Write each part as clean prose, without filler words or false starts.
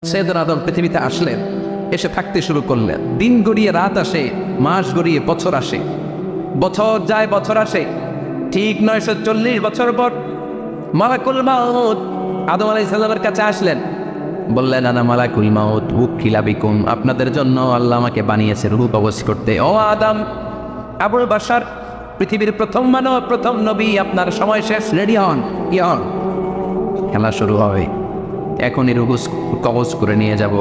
সৈয়দনা আদম পৃথিবীতে আসলেন, এসে থাকতে শুরু করলেন। দিন গড়িয়ে রাত আসে, মাস গড়িয়ে বছর আসে, বছর যায় বছর আসে। ঠিক 940 বছর পর মালাকুল মাউত আদম আলাইহিস সালামের কাছে আসলেন। বললেন, আনা মালাকুল মাউত উকিলা বিকুম, আপনাদের জন্য আল্লাহ আমাকে বানিয়েছে রূহ কবজ করতে। ও আদম, আবুল বাশার, পৃথিবীর প্রথম মানব, প্রথম নবী, আপনার সময় শেষ, রেডি হন, কি হন, খেলা শুরু হবে। এখনই রূহ কবজ করে নিয়ে যাব।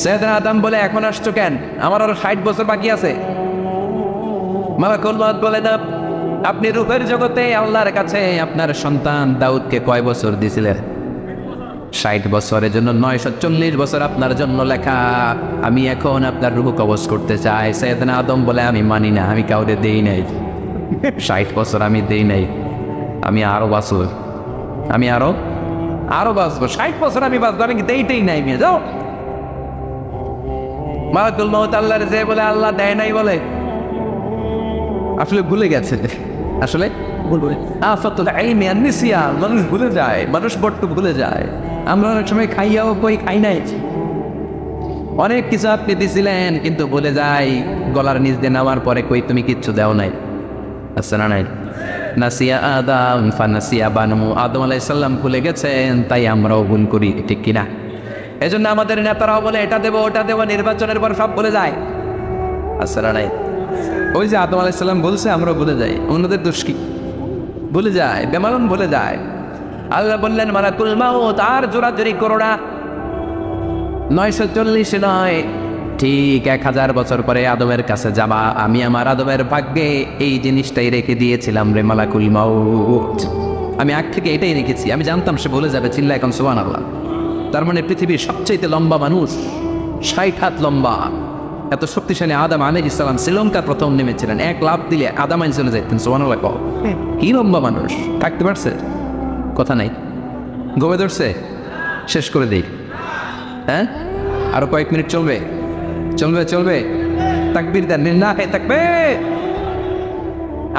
সৈয়দনা আদম বলে, এখন আসছো কেন? আমার আরো 60 বছর বাকি আছে। মালাকুল মাউত বলে, না, আপনি রূহের জগতে আল্লাহর কাছে আপনার সন্তান দাউদকে কয় বছর দিয়েছিলেন? 60 বছরের জন্য 940 বছর আপনার জন্য লেখা। আমি এখন আপনার রূহ কবজ করতে চাই। সৈয়দনা আদম বলে, আমি মানি না, আমি কাউরে দেই নাই, 60 বছর আমি দেই নাই, আমি আরো বাঁচব, আমি আরো বাঁচবো, 60 বছর আমি বাঁচবো, আমি দেইতেই নাই। মেয়ে যাও। মালাকুল মাউত আল্লাহর যে বলে, আল্লাহ দেয় নাই বলে, আসলে ভুলে গেছে, আসলে আফাতুল ইলমি আন নিসিয়ান, মানুষ ভুলে যায়, মানুষ বড্ড ভুলে যায়। আমরা অনেক সময় খাইয়াও কই খাই নাই, অনেক কিছু আপনি দিছিলেন কিন্তু ভুলে যাই, গলার নিচ দিয়ে নামার পরে কই তুমি কিচ্ছু দাও নাই। আছে না নাই? নাসিয়া আদম ফানাসিয়া বানু, আদম আলাইহিস সালাম ভুলে গেছেন, তাই আমরাও ভুল করি, ঠিক কিনা? এজন্য আমাদের নেতারাও বলে এটা দেবো ওটা দেবো, নির্বাচনের পর সব ভুলে যায়। আছে না নাই? ওই যে আদম আলাইহিস সালাম বলছে, আমরা ভুলে যাই, অন্যদের দোষ কি? ভুলে যায়, বেমালুম ভুলে যায়। আল্লাহ বললেন, মালাকুল মাউত আর জোরাজুরি করো না, 940 নয়, ঠিক 1000 বছর পরে আদমের কাছে যাবা। আমি আমার আদমের ভাগ্যে এই জিনিসটাই রেখে দিয়েছিলাম রে মালাকুল মাউত, আমি আগ থেকে এটাই রেখেছি, আমি জানতাম সে ভুলে যাবে। চিল্লা এখন সুবহানাল্লাহ। তার মানে পৃথিবীর সবচেয়ে লম্বা মানুষ, 60 হাত লম্বা, এত শক্তিশালী আদম আলাইহিস সালাম শ্রীলঙ্কার প্রথম নেমেছিলেন, এক লাফ দিলে আদামাইন চলে যাইতেন। সুবহানাল্লাহ। কি লম্বা মানুষ, থাকতে পারছে? কথা নাই, গমে ধরছে, শেষ করে দিই। হ্যাঁ, আরো কয়েক মিনিট চলবে, চলবে চলবে। তাকবীর দেন, না হে তাকবীর।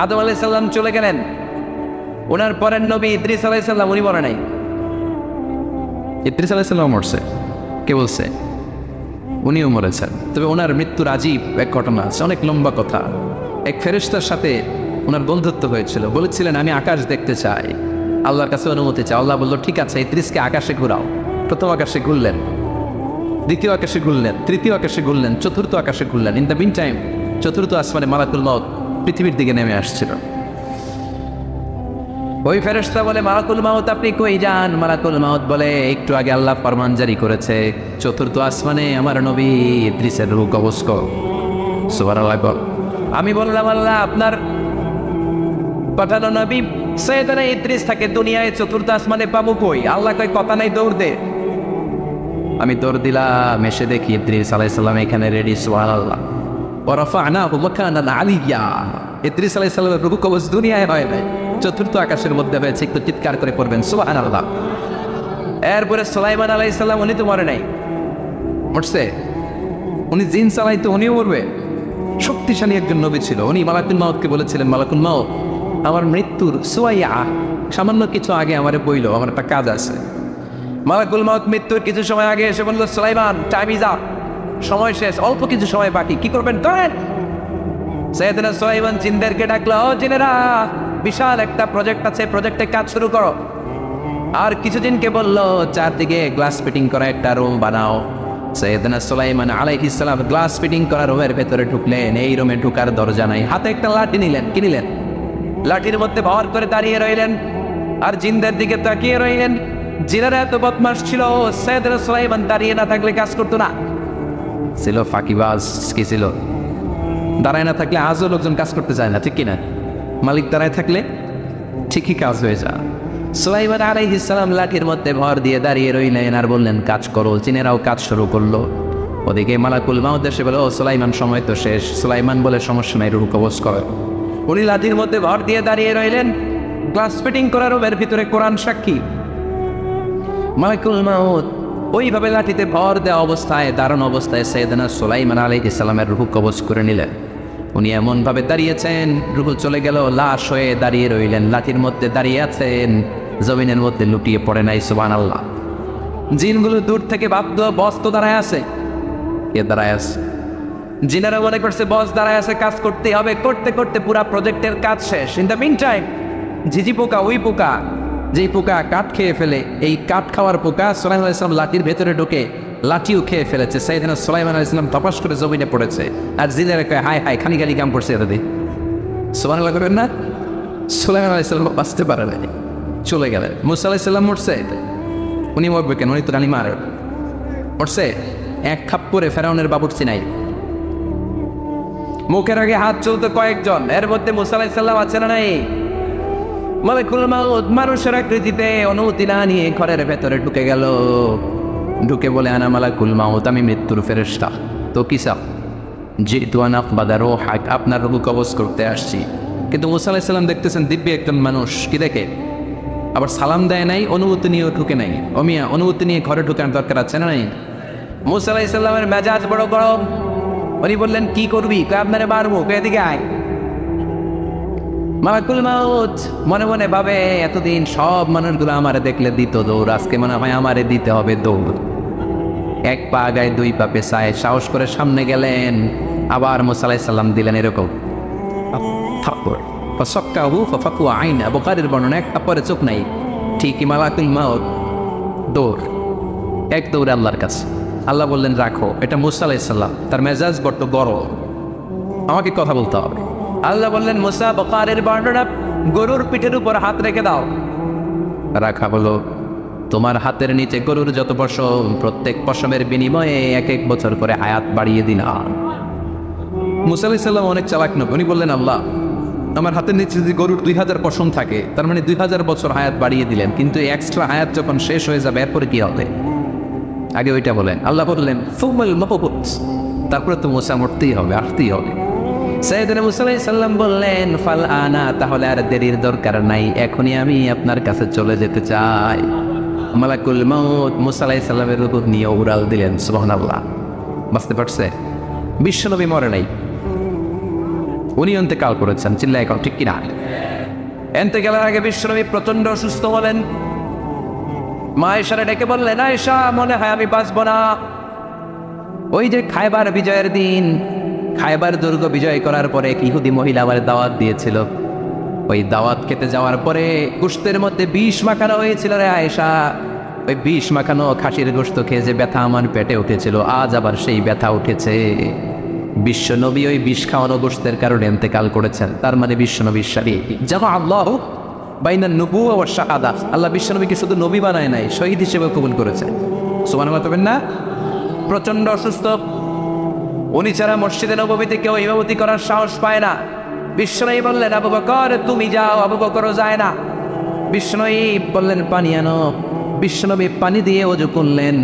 আদম আলাইহিস সালাম চলে গেলেন, ওনার পরের নবী ইদ্রিস আলাইহিস সালাম, উনি মরে নাই। ইদ্রিস আলাইহিস সালাম মরছে, কে বলছে? উনিও মরেছেন। তবে ওনার মৃত্যুর আজীব এক ঘটনা আছে, অনেক লম্বা কথা। এক ফেরেশতার সাথে ওনার বন্ধুত্ব হয়েছিল, বলেছিলেন আমি আকাশ দেখতে চাই, আল্লাহর কাছে অনুমতি চাই। আল্লাহ বলল, ঠিক আছে, ইদ্রিসকে আকাশে ঘুরাও। প্রথম আকাশে ঘুরলেন, দ্বিতীয় আকাশে ঘুরলেন, তৃতীয় আকাশে ঘুরলেন, চতুর্থ আকাশে ঘুরলেন। ইন দ্য মিন টাইম চতুর্থ আসমানে মালাকুল মাউত পৃথিবীর দিকে নেমে আসছিল। ওই ফেরেশতা বলে, মালাকুল মাউত আপনি কই যান? মালাকুল মাউত বলে, একটু আগে আল্লাহ ফরমান জারি করেছে, চতুর্থ আসমানে আমার নবী ইদ্রিসের রূহ কবজ করো। সুবহানাল্লাহ বল। আমি বললাম, আল্লাহ আপনার পাঠানো নবী সৈয়দনা ইদ্রিস থাকে দুনিয়ায়, চতুর্থ আসমানে পাবো কই? আল্লাহ কয়, কথা নাই, দৌড় দে। আমি দৌড় দিলাম, এসে দেখি ইদ্রিস আলাইহিস সালাম এখানে রেডি। সুবহানাল্লাহ। ওয়া রাফা'নাহু মাকানান আলিয়্যা, ইদ্রিস আলাইহিস সালামের রূহ কবজ দুনিয়ায় হয় নাই, চতুর্থ আকাশের মধ্যে হয়েছে। একটু চিৎকার করে পড়বেন সুবহানাল্লাহ। এরপরে সুলাইমান আলাইহিস সালাম, উনি তো মরে নাই, মরছে, উনি জিন চালাইতো, উনিও মরবে। শক্তিশালী একজন নবী ছিল। উনি মালাকুল মাউতকে বলেছিলেন, মালাকুল মাউত আমার মৃত্যুর সুয়াইয়া, সামান্য কিছু আগে আমারে বইল, আমার একটা কাজ আছে। মালাকুল মাউত মৃত্যুর কিছু সময় আগে এসে বলল, সুলাইমান টাইম ইজ আপ, সময় শেষ, অল্প কিছু সময় বাকি, কি করবেন করেন। সৈয়দনা সুলাইমান জিনদেরকে ডাকলো, ও জিনেরা, বিশাল একটা প্রজেক্ট আছে, প্রজেক্টে কাজ শুরু করো। আর কিছু জিনকে বললো, চারদিকে গ্লাস ফিটিং করা একটা রুম বানাও। সৈয়দনা সুলাইমান আলাইহিস সালাম গ্লাস ফিটিং করা রুমের ভেতরে ঢুকলেন। এই রুমে ঢুকার দরজা নাই, হাতে একটা লাঠি নিলেন। কি নিলেন? লাঠির মধ্যে ভর করে দাঁড়িয়ে রইলেন আর জিনদের দিকে তাকিয়ে রইলেন। জিনেরা এত বদমাশ ছিল, সৈয়দনা সুলাইমান দাঁড়িয়ে না থাকলে কাজ করতো না, ছিল ফাঁকিবাজ। কি ছিল? দাঁড়ায় না থাকলে আজও লোকজন কাজ করতে চায় না, ঠিক কিনা? মালিক দাঁড়ায় থাকলে ঠিকই কাজ হয়ে যায়। সুলাইমান আলাইহিস সালাম লাঠির মধ্যে ভর দিয়ে দাঁড়িয়ে রইলেন আর বললেন, কাজ করো। জিনেরাও কাজ শুরু করলো। ওদিকে মালাকুল মাউত এসে বলে, ও সুলাইমান সময় তো শেষ। সুলাইমান বলে, সমস্যা নাই, রূহ কবজ করো। উনি লাঠির মধ্যে ভর দিয়ে দাঁড়িয়ে রইলেন। গ্লাস ফিটিং করার রুমের ভিতরে কোরআন সাক্ষী। মালাকুল মাউত ওইভাবে লাঠিতে ভর দেওয়া অবস্থায়, দারুণ অবস্থায় সৈয়দনা সুলাইমান আলাইহিস সালামের রূহ কবজ করে নিলেন। উনি এমনভাবে দাঁড়িয়েছেন, রূহ চলে গেল, লাশ হয়ে দাঁড়িয়ে রইলেন। লাঠির মধ্যে দাঁড়িয়ে আছেন, জমিনের মধ্যে লুটিয়ে পড়ে নাই। সুবহানাল্লাহ। জিনগুলো দূর থেকে ভাবত বস তো দাঁড়ায় আছে, কে দাঁড়ায় আছে? জিনারা মনে করছে বস দাঁড়ায় আছে, কাজ করতে হবে। করতে করতে পুরা প্রজেক্টের কাজ শেষ। ইন দ্য মিন টাইম ঝিঝি পোকা, ওই পোকা যেই পোকা কাঠ খেয়ে ফেলে, এই কাঠ খাওয়ার পোকা সুলাইমান আলাইহিস সালাম লাঠির ভেতরে ঢুকে লাঠিও খেয়ে ফেলেছে। সাইয়েদনা সুলাইমান আলাইহিস সালাম তপাস করে জমিনে পড়েছে। আর জিনেরা কয় হায় হায়, খালি খালি কাম করছে এরা দিয়ে। সুবহানাল্লাহ করেন না? সুলাইমান আলাইহিস সালাম বাঁচতে পারে না, চলে গেলেন। মুসা আলাইহিস সালাম মরছে, উনি মরবে কেন? উনি তো রানী মার মরছে। এক খাপ্পরে ফেরাউনের বাবুর্চি নাই, মুখের আগে হাত চলতো কয়েকজন, এর মধ্যে মুসা আলাইহিস সালাম আছে না নাই? মালাকুল মাউত মানুষের আকৃতিতে অনুমতি না নিয়ে ঘরের ভেতরে ঢুকে গেল। ঢুকে বলে আনা মালাকুল মাউত, আমি মৃত্যুর ফেরেশতা। তো কি চাও? জিতু আন আকবাদা রূহাক, আপনার রূহ কবজ করতে আসছি। কিন্তু মুসা আলাইহিস সালাম দেখতেছেন দিব্য একজন মানুষ, কি দেখে? আবার সালাম দেয় নাই, অনুমতি নিয়েও ঢুকে নাই। অমিয়া অনুমতি নিয়ে ঘরে ঢুকার দরকার আছে না নাই? মুসা আলাইহিস সালামের মেজাজ বড় গরম। উনি বললেন কি করবি? কয় আপনারে মারবো। কয় এদিকে আয়। মালাকুল মাউত মনে মনে ভাবে এতদিন সব মানুষগুলো আমারে দেখলে দিত দৌড়, আজকে মনে হয় আমারে দিতে হবে দৌড়। এক পা আগায় দুই পা পেছায় সাহস করে সামনে গেলেন। আবার মুসা আলাইহিস সালাম দিলেন এরকম থাপ্পড়। ফাসাক্কাহু ফাফাকু আইনা, বুখারীর বর্ণনা, এক থাপ্পড়ে চোখ নাই। ঠিকই মালাকুল মাউত দৌড়, এক দৌড়ে আল্লাহর কাছে। আল্লাহ বললেন রাখো, এটা মুসা আলাইহিস সালাম, তার মেজাজ বড্ড গরম, আমাকে কথা বলতে হবে। আল্লাহ বললেন মুসা, বুখারীর বর্ণনা, গরুর পিঠের উপর হাত রেখে দাও। রাখা বলো, তোমার হাতের নিচে গরুর যত পশম, প্রত্যেক পশমের বিনিময়ে এক এক বছর করে হায়াত বাড়িয়ে দিলাম। মুসা আলাইহিস সালাম অনেক চালাক নবী, উনি বললেন আল্লাহ আমার হাতের নিচে যদি গরুর 2000 পশম থাকে, তার মানে 2000 বছর হায়াত বাড়িয়ে দিলেন, কিন্তু এক্সট্রা হায়াত যখন শেষ হয়ে যাবে এরপরে কি হবে? আগে ওইটা বলেন। আল্লাহ বললেন ফুমাল মাহবুত, তারপরে তো মুসা মরতেই হবে, আসতেই হবে। সাইয়েদনা মুসা আলাইহিস সালাম বললেন ফাল আনা, তাহলে আর দেরির দরকার নাই, এখনই আমি আপনার কাছে চলে যেতে চাই। মালাকুল মাউত মুসা আলাইহিস সালামের রূহ নিয়ে উড়াল দিলেন। সুবহানাল্লাহ। বুঝতে পারছে? বিশ্বনবী মরে নাই, উনি ইন্তেকাল করেছেন। চিল্লায় এখন ঠিক কিনা? ইন্তেকালের আগে বিশ্বনবী প্রচন্ড অসুস্থ হলেন। মা আয়েশারে ডেকে বললেন আয়েশা, মনে হয় আমি বাঁচব না। ওই যে খায়বার বিজয়ের দিন, খায়বার দুর্গ বিজয় করার পরে এক ইহুদি মহিলা আমার দাওয়াত দিয়েছিল। ওই দাওয়াত খেতে যাওয়ার পরে গোশতের মধ্যে বিষ মাখানো হয়েছিল রে আয়েশা। ওই বিষ মাখানো খাসির গোশত খেয়ে যে ব্যথা আমার পেটে উঠেছিল, আজ আবার সেই ব্যথা উঠেছে। বিশ্বনবী ওই বিষ খাওয়ানো গোশতের কারণে ইন্তেকাল করেছেন। তার মানে বিশ্বনবীর সাথে জামা আল্লাহ বাইনান নবুওয়া ওয়াশ শাহাদা, আল্লাহ বিশ্বনবীকে শুধু নবী বানায় নাই, শহীদ হিসেবে কবুল করেছে। সুবহানাল্লাহ বলবেন না? প্রচন্ড অসুস্থ, উনি ছাড়া মসজিদে নববীতে কেউ ইমামতি করার সাহস পায় না। বিশ্বনবী বললেন আবু বকর তুমি যাও, আবু বকরও যায় না। বিশ্বনবী বললেন পানি আনো। বিশ্বনবী পানি দিয়ে ওযু করলেন।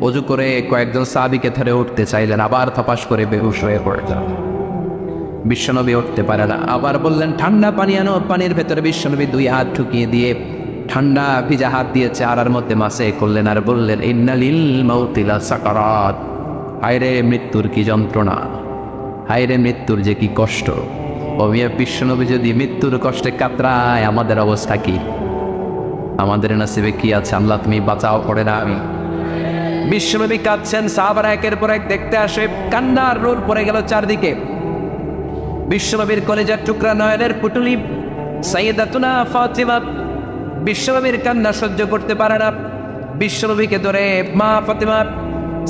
ওযু করে কয়েকজন সাহাবীকে ধরে উঠতে চাইলেন, আবার থপাস করে বেহুশ হয়ে পড়লেন। বিশ্বনবী উঠতে পারে না। আবার বললেন ঠান্ডা পানি আনো। পানির ভেতরে বিশ্বনবী 2 হাত ঢুকিয়ে দিয়ে ঠান্ডা ভিজা হাত দিয়ে চেহারার মধ্যে মাসে করলেন আর বললেন ইন্নালিল মাউতি লা সাকারাত, হায়রে মৃত্যুর কি যন্ত্রণা, হায়রে মৃত্যুর যে কি কষ্ট। ওমিয়া বিশ্বনবী যদি মৃত্যুর কষ্টে কাতরায়, আমাদের অবস্থা কি? আমাদের নসিবে কি আছে? আল্লাহ তুমি বাঁচাও, পড়ে না আমি। বিশ্বনবী কাঁদছেন, সাহাবারা একের পর এক দেখতে আসে, কান্নার রোল পড়ে গেল চারদিকে। বিশ্বনবীর কলেজার টুকরা নয়নের পুটুলি সাইয়েদাতুনা ফাতিমা বিশ্বনবীর কান্না সহ্য করতে পারে না। বিশ্বনবীকে ধরে মা ফাতিমা,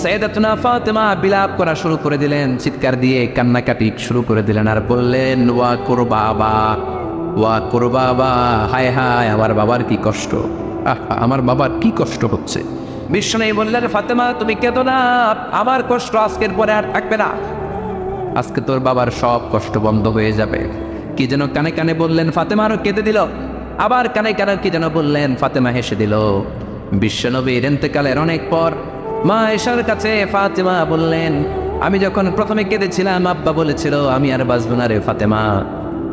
সাইয়েদাতুনা ফাতিমা বিলাপ করা শুরু করে দিলেন, চিৎকার দিয়ে কান্নাকাটি শুরু করে দিলেন আর বললেন ওয়া কুরবাবা, ওয়া কুরবাবা, হায় হায় আমার বাবার কি কষ্ট, আমার বাবার কি কষ্ট হচ্ছে। বিশ্বনবী বললেন ফাতেমা তুমি কেঁদো না, আমার কষ্ট আজকের পরে আর থাকবে না, আজকে তোর বাবার সব কষ্ট বন্ধ হয়ে যাবে। কি যেন কানে কানে বললেন, ফাতেমারও কেঁদে দিল। আবার কানে কানে কি যেন বললেন, ফাতেমা হেসে দিল। বিশ্বনবীর ইন্তেকালের অনেক পর মা আয়েশার কাছে ফাতেমা বললেন, আমি যখন প্রথমে কেঁদেছিলাম আব্বা বলেছিল আমি আর বাঁচব না রে ফাতেমা।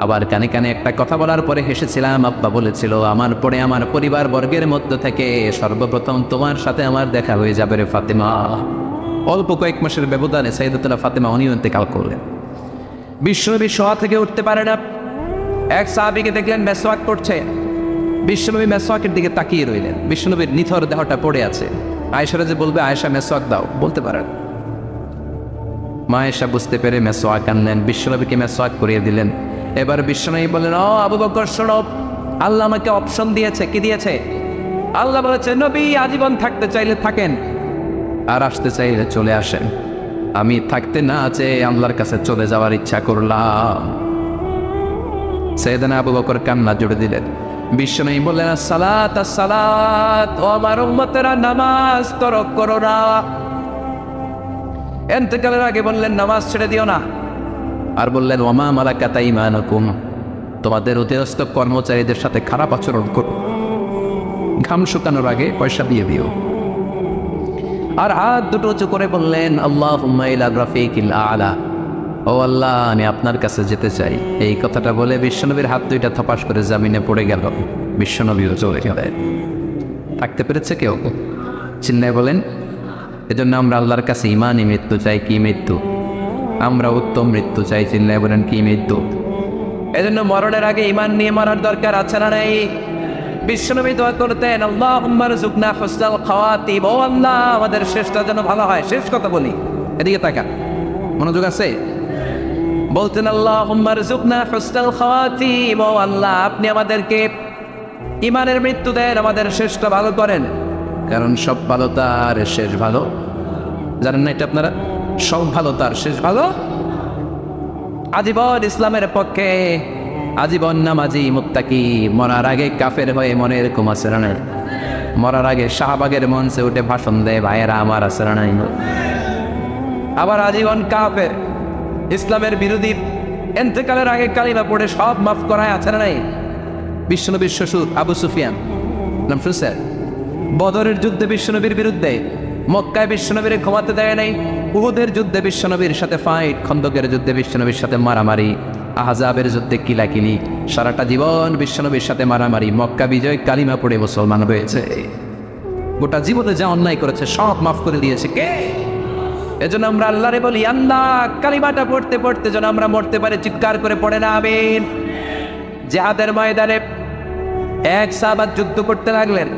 আবার কানে কানে একটা কথা বলার পরে হেসেছিলাম, আব্বা বলেছিল আমার পরে আমার পরিবার বর্গের মধ্য থেকে সর্বপ্রথম তোমার সাথে আমার দেখা হয়ে যাবে রে ফাতেমা। অল্প কয়েক মাসের ব্যবধানে সাইয়েদাতুনা ফাতেমা উনিও ইন্তেকাল করলেন। বিশ্বনবী শোয়া থেকে উঠতে পারে না। এক সাহাবীকে দেখলেন মেসওয়াক করছে। বিশ্বনবী মেসওয়াকের দিকে তাকিয়ে রইলেন। বিশ্বনবীর নিথর দেহটা পড়ে আছে। আয়েশারা যে বলবে আয়েশা মেসওয়াক দাও, বলতে পারেন। মা আয়েশা বুঝতে পেরে মেসওয়াক আনলেন, বিশ্বনবীকে মেসওয়াক করিয়ে দিলেন। এবার বিশ্বনবী বললেন, ও আবু বকর শোনো, আল্লাহ আমাকে অপশন দিয়েছে। কি দিয়েছে? আল্লাহ বলেছে নবী আজীবন থাকতে চাইলে থাকেন, আর আসতে চাইলে চলে আসেন। আমি থাকতে না চেয়ে আল্লাহর কাছে চলে যাওয়ার ইচ্ছা করলাম। সাইয়েদনা আবু বকর কান্না জুড়ে দিলেন। বিশ্বনবী বললেন, আসসালাত আসসালাত, ও আমার উম্মতেরা নামাজ তরক করো না। ইন্তেকালের আগে বললেন নামাজ ছেড়ে দিও না। আর বললেন, ওমা মালাকাত আইমানুকুম, তোমাদের অধীনস্থ কর্মচারীদের সাথে খারাপ আচরণ করো, ঘাম শুকানোর আগে পয়সা দিয়ে দিও। আর হাত দুটো উঁচু করে বললেন, আল্লাহুম্মা ইলা রাফিকিল আলা, ও আল্লাহ আমি আপনার কাছে যেতে চাই। এই কথাটা বলে বিশ্বনবীর হাত দুইটা থপাস করে জামিনে পড়ে গেল। বিশ্বনবীও চলে গেলেন। থাকতে পেরেছে কেউ? চিন্নায় বলেন। এজন্য আমরা আল্লাহর কাছে ইমানই মৃত্যু চাই। কি মৃত্যু? আমরা উত্তম মৃত্যু চাই। চিন্নায় বলেন কি মৃত্যু? এজন্য মরণের আগে ইমান নিয়ে মরার দরকার আছে না নাই? বিশ্বনবী দোয়া করতেন, আল্লাহুম্মা রযুকনা হুসনাল খাওয়াতিম, ও আল্লাহ আমাদের শেষটা যেন ভালো হয়। শেষ কথা বলি, এদিকে তাকা, মনোযোগ আছে। বলতেন, আল্লাহুম্মা রযুকনা হুসনাল খাওয়াতিম, ও আল্লাহ আপনি আমাদেরকে ইমানের মৃত্যু দেন, আমাদের শেষটা ভালো করেন। কারণ সব ভালো তার শেষ ভালো। জানেন না এটা আপনারা? সব ভালো তার শেষ ভালো। আজীবন ইসলামের পক্ষে, আজীবন নামাজি মুত্তাকি, মরার আগে কাফের হয়ে মনে এরকম আছে না? মরার আগে শাহবাগের মঞ্চে উঠে ভাষণ দেয়, ভাইয়েরা আমার আছে না? আবার আজীবন কাফের, ইসলামের বিরোধী, ইন্তেকালের আগে কালিমা পড়ে সব মাফ করায় আছে না? বিশ্বনবীর শ্বশুর আবু সুফিয়ান, নাম শুনছেন? বদরের যুদ্ধে বিশ্বনবীর বিরুদ্ধে, মক্কায় বিশ্বনবীর ঘুমাতে দেয় নাই, উহুদের যুদ্ধে বিশ্বনবীর সাথে ফাইট, খন্দকের যুদ্ধে বিশ্বনবীর সাথে মারামারি, আহজাবের যুদ্ধে কিলাকিলি, সারাটা জীবন বিশ্বনবীর সাথে মারামারি, মক্কা বিজয়, কালিমা পড়ে মুসলমান হয়েছে। গোটা জীবনে যা অন্যায় করেছে সব মাফ করে দিয়েছে কে? এজন্য আমরা আল্লাহরে বলি, আল্লাহ কালিমাটা পড়তে পড়তে যেন আমরা মরতে পারি। চিৎকার করে পড়ে না আমিন। জিহাদের ময়দানে এক সাহাবা যুদ্ধ করতে লাগলেন।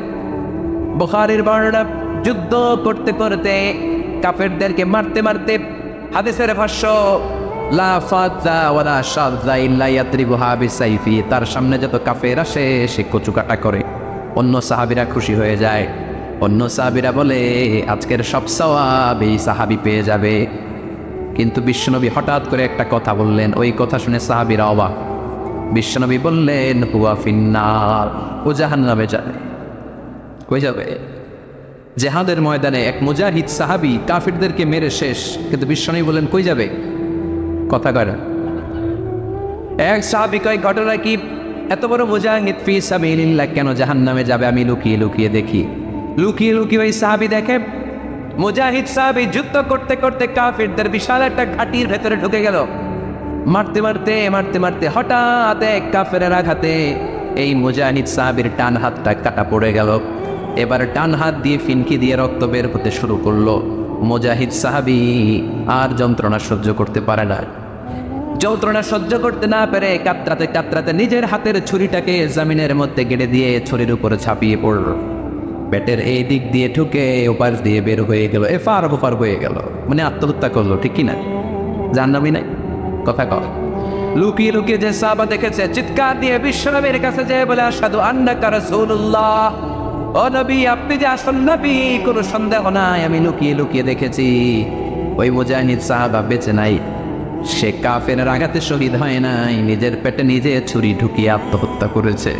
বুখারীর বর্ণনা, যুদ্ধ করতে করতে কাফেরদেরকে মারতে মারতে, হাদিসের ভাষ্য, লা ফাযা ওয়ালা শাযা ইল্লা ইয়াতরিবুহা বিসাইফি, তার সামনে যত কাফের আসে সে কচুকাটা করে। অন্য সাহাবীরা খুশি হয়ে যায়। অন্য সাহাবীরা বলে আজকের সব সওয়াব এই সাহাবী পেয়ে যাবে। কিন্তু বিশ্বনবী হঠাৎ করে একটা কথা বললেন, ওই কথা শুনে সাহাবীরা অবাক। বিশ্বনবী বললেন, হুয়া ফিন্নার, ও জাহান্নামে যাবে। কই যাবে? জিহাদের ময়দানে এক মুজাহিদ সাহাবী কাফিরদেরকে মেরে শেষ, কিন্তু বিশ্বনবী বললেন কই যাবে? কথা কয় না। এক সাহাবী কয়, ঘটনা কি? এত বড় মুজাহিদ ফি সাবিলিল্লাহ কেন জাহান্নামে যাবে? আমি লুকিয়ে লুকিয়ে দেখি। লুকিয়ে লুকিয়ে ওই সাহাবী দেখে মুজাহিদ সাহাবী যুদ্ধ করতে করতে কাফিরদের বিশাল একটা ঘাটির ভেতরে ঢুকে গেল। মারতে মারতে মারতে মারতে হঠাৎ এক কাফেরের আঘাতে এই মুজাহিদ সাহাবীর ডান হাতটা কাটা পড়ে গেল। এবার ডান হাত দিয়ে ফিনকি দিয়ে রক্ত বের হতে শুরু করলো। মুজাহিদ সাহাবী আর যন্ত্রণা সহ্য করতে পারে না। যন্ত্রণা সহ্য করতে না পেরে কাতরাতে কাতরাতে নিজের হাতের ছুরিটাকে জমিনের মধ্যে গেড়ে দিয়ে ছুরির উপরে ছাপিয়ে পড়ল। পেটের এই দিক দিয়ে ঢুকে ওপার দিয়ে বের হয়ে গেল, এফার ওপার হয়ে গেল। মানে আত্মহত্যা করলো, ঠিক কিনা? জাহান্নামী নাই? কথা কও। লুকিয়ে লুকিয়ে যে সাহাবা দেখেছে, চিৎকার দিয়ে বিশ্বনবীর কাছে যেয়ে বলে, আশহাদু আন্নাকা রাসূলুল্লাহ, ও নবী আপনি যে আসল নবী, কোনো সন্দেহ নাই, আমি লুকিয়ে লুকিয়ে দেখেছি। ওই মুজাহিদ সাহাবা বেঁচে নাই, সে কাফেরের আঘাতে শহীদ হয় নাই, নিজের পেটে নিজে ছুরি ঢুকিয়ে আত্মহত্যা করেছে।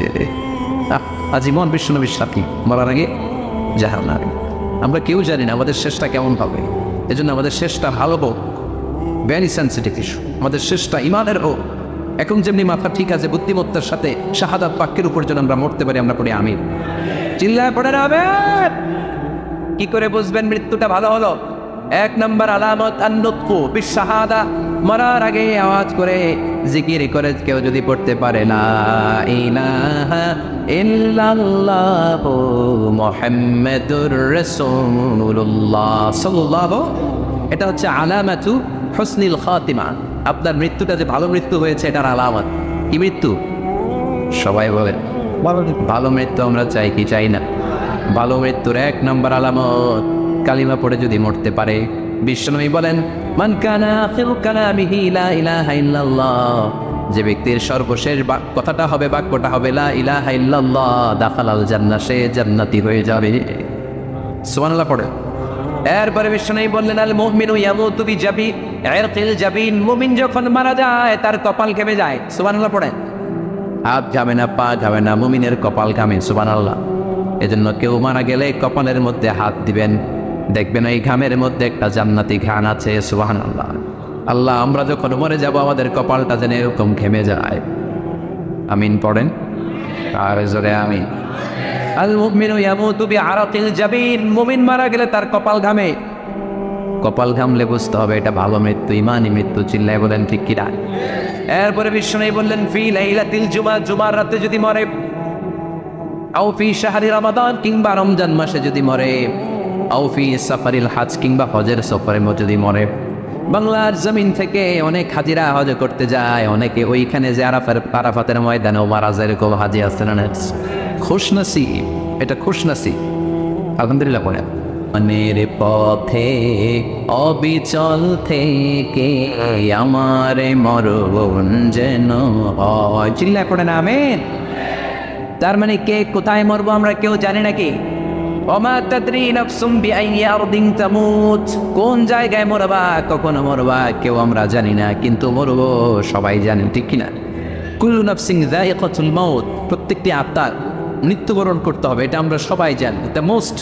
আজীবন বিশ্বনবীর সাথী, মরার আগে জাহান্নামে। আমরা কেউ জানি না আমাদের শেষটা কেমন হবে। এজন্য আমাদের শেষটা ভালো হোক, ভেরি সেন্সিটিভ ইস্যু। আমাদের শেষটা ইমানের হোক। এখন যেমনি মাথা ঠিক আছে, বুদ্ধিমত্তার সাথে শাহাদাত বাক্যের উপর যেন আমরা মরতে পারি, আমরা পড়ি আমিন। চিল্লায় পড়ে আমিন। কি করে বুঝবেন মৃত্যুটা ভালো হলো? এক নম্বর আলামত আন-নুতকু বিশ-শাহাদা, মরার আগে আওয়াজ করে জিকির করে কেউ যদি পড়তে পারে লা ইলাহা ইল্লাল্লাহু মুহাম্মাদুর রাসূলুল্লাহ সাল্লাল্লাহু, এটা হচ্ছে আলামাতু হুসনিল খাতিমা। আপনার মৃত্যুটা যে ভালো মৃত্যু হয়েছে এটার আলামত। কি মৃত্যু? সবাই বলেন ভালো মৃত্যু আমরা চাই কি চাই না? ভালো মৃত্যুর এক নম্বর আলামত কালিমা পড়ে যদি মরতে পারে। বিশ্বনবী বলেন, মান কানা আখিরু কালামিহি লা ইলাহা ইল্লাল্লাহ, যে ব্যক্তির সর্বশেষ কথাটা হবে, বাক্যটা হবে লা ইলাহা ইল্লাল্লাহ, দাখালাল জান্নাহ, সে জান্নাতি হয়ে যাবে। সুবহানাল্লাহ পড়ে। এরপরে বিশ্বনবী বললেন, আল মুমিনু ইয়ামুতু বিজাবিল জাবিন, মুমিন যখন মারা যায় তার কপাল ঘেমে যায়। সুবহানাল্লাহ পড়ে। হাত ঘামে না, পা ঘামে না, মুমিনের কপাল ঘামে। সুবহানাল্লাহ। এজন্য কেউ মারা গেলে কপালের মধ্যে হাত দিবেন, দেখবেন এই ঘামের মধ্যে একটা জান্নাতি ঘ্রাণ আছে। সুবহানাল্লাহ। আল্লাহ, আমরা যখন মরে যাব আমাদের কপালটা যেন এরকম ঘেমে যায়। আমিন পড়েন আর জোরে আমিন। আল মুমিনু ইয়ামুতু বিআরাকিল জাবিন, মুমিন মারা গেলে তার কপাল ঘামে। কপাল ঘামলে বুঝতে হবে এটা ভালো মৃত্যু, ইমানি মৃত্যু। চিল্লায় বলেন ঠিক কিনা? এরপরে বিশ্বনবী বললেন, ফি লাইলাতিল জুমা, জুমার রাতে যদি মরে, আও ফি শাহরি রমাদান, কিংবা রমজান মাসে যদি মরে, আও ফি সাফারিল হজ, কিংবা হজের সফরে যদি মরে। বাংলার জমিন থেকে অনেক হাজিরা হজ করতে যায়, অনেকে ওইখানে যে আরাফাতের ময়দানেও মারা যায়, এরকম হাজি আসতে না। খুশনসিব, এটা খুশনসিব। আলহামদুলিল্লাহ পড়ে। মনের পথে অবিচল থেকে আমার মরণ যেন হয়। চিল্লায় পড়ে না আমিন। তার মানে কে কোথায় মরবো আমরা কেউ জানি নাকি? ওমা তাদরি নাফসুম বিআইয়ি আরদিন তামুত, কোন জায়গায় মরবা, কখন মরবা কেউ আমরা জানি না, কিন্তু মরবো সবাই জানেন, ঠিক কিনা? কুল্লু নাফসিন যায়িকাতুল মাউত, প্রত্যেকটি আত্মার মৃত্যুবরণ করতে হবে, এটা আমরা সবাই জানি। The most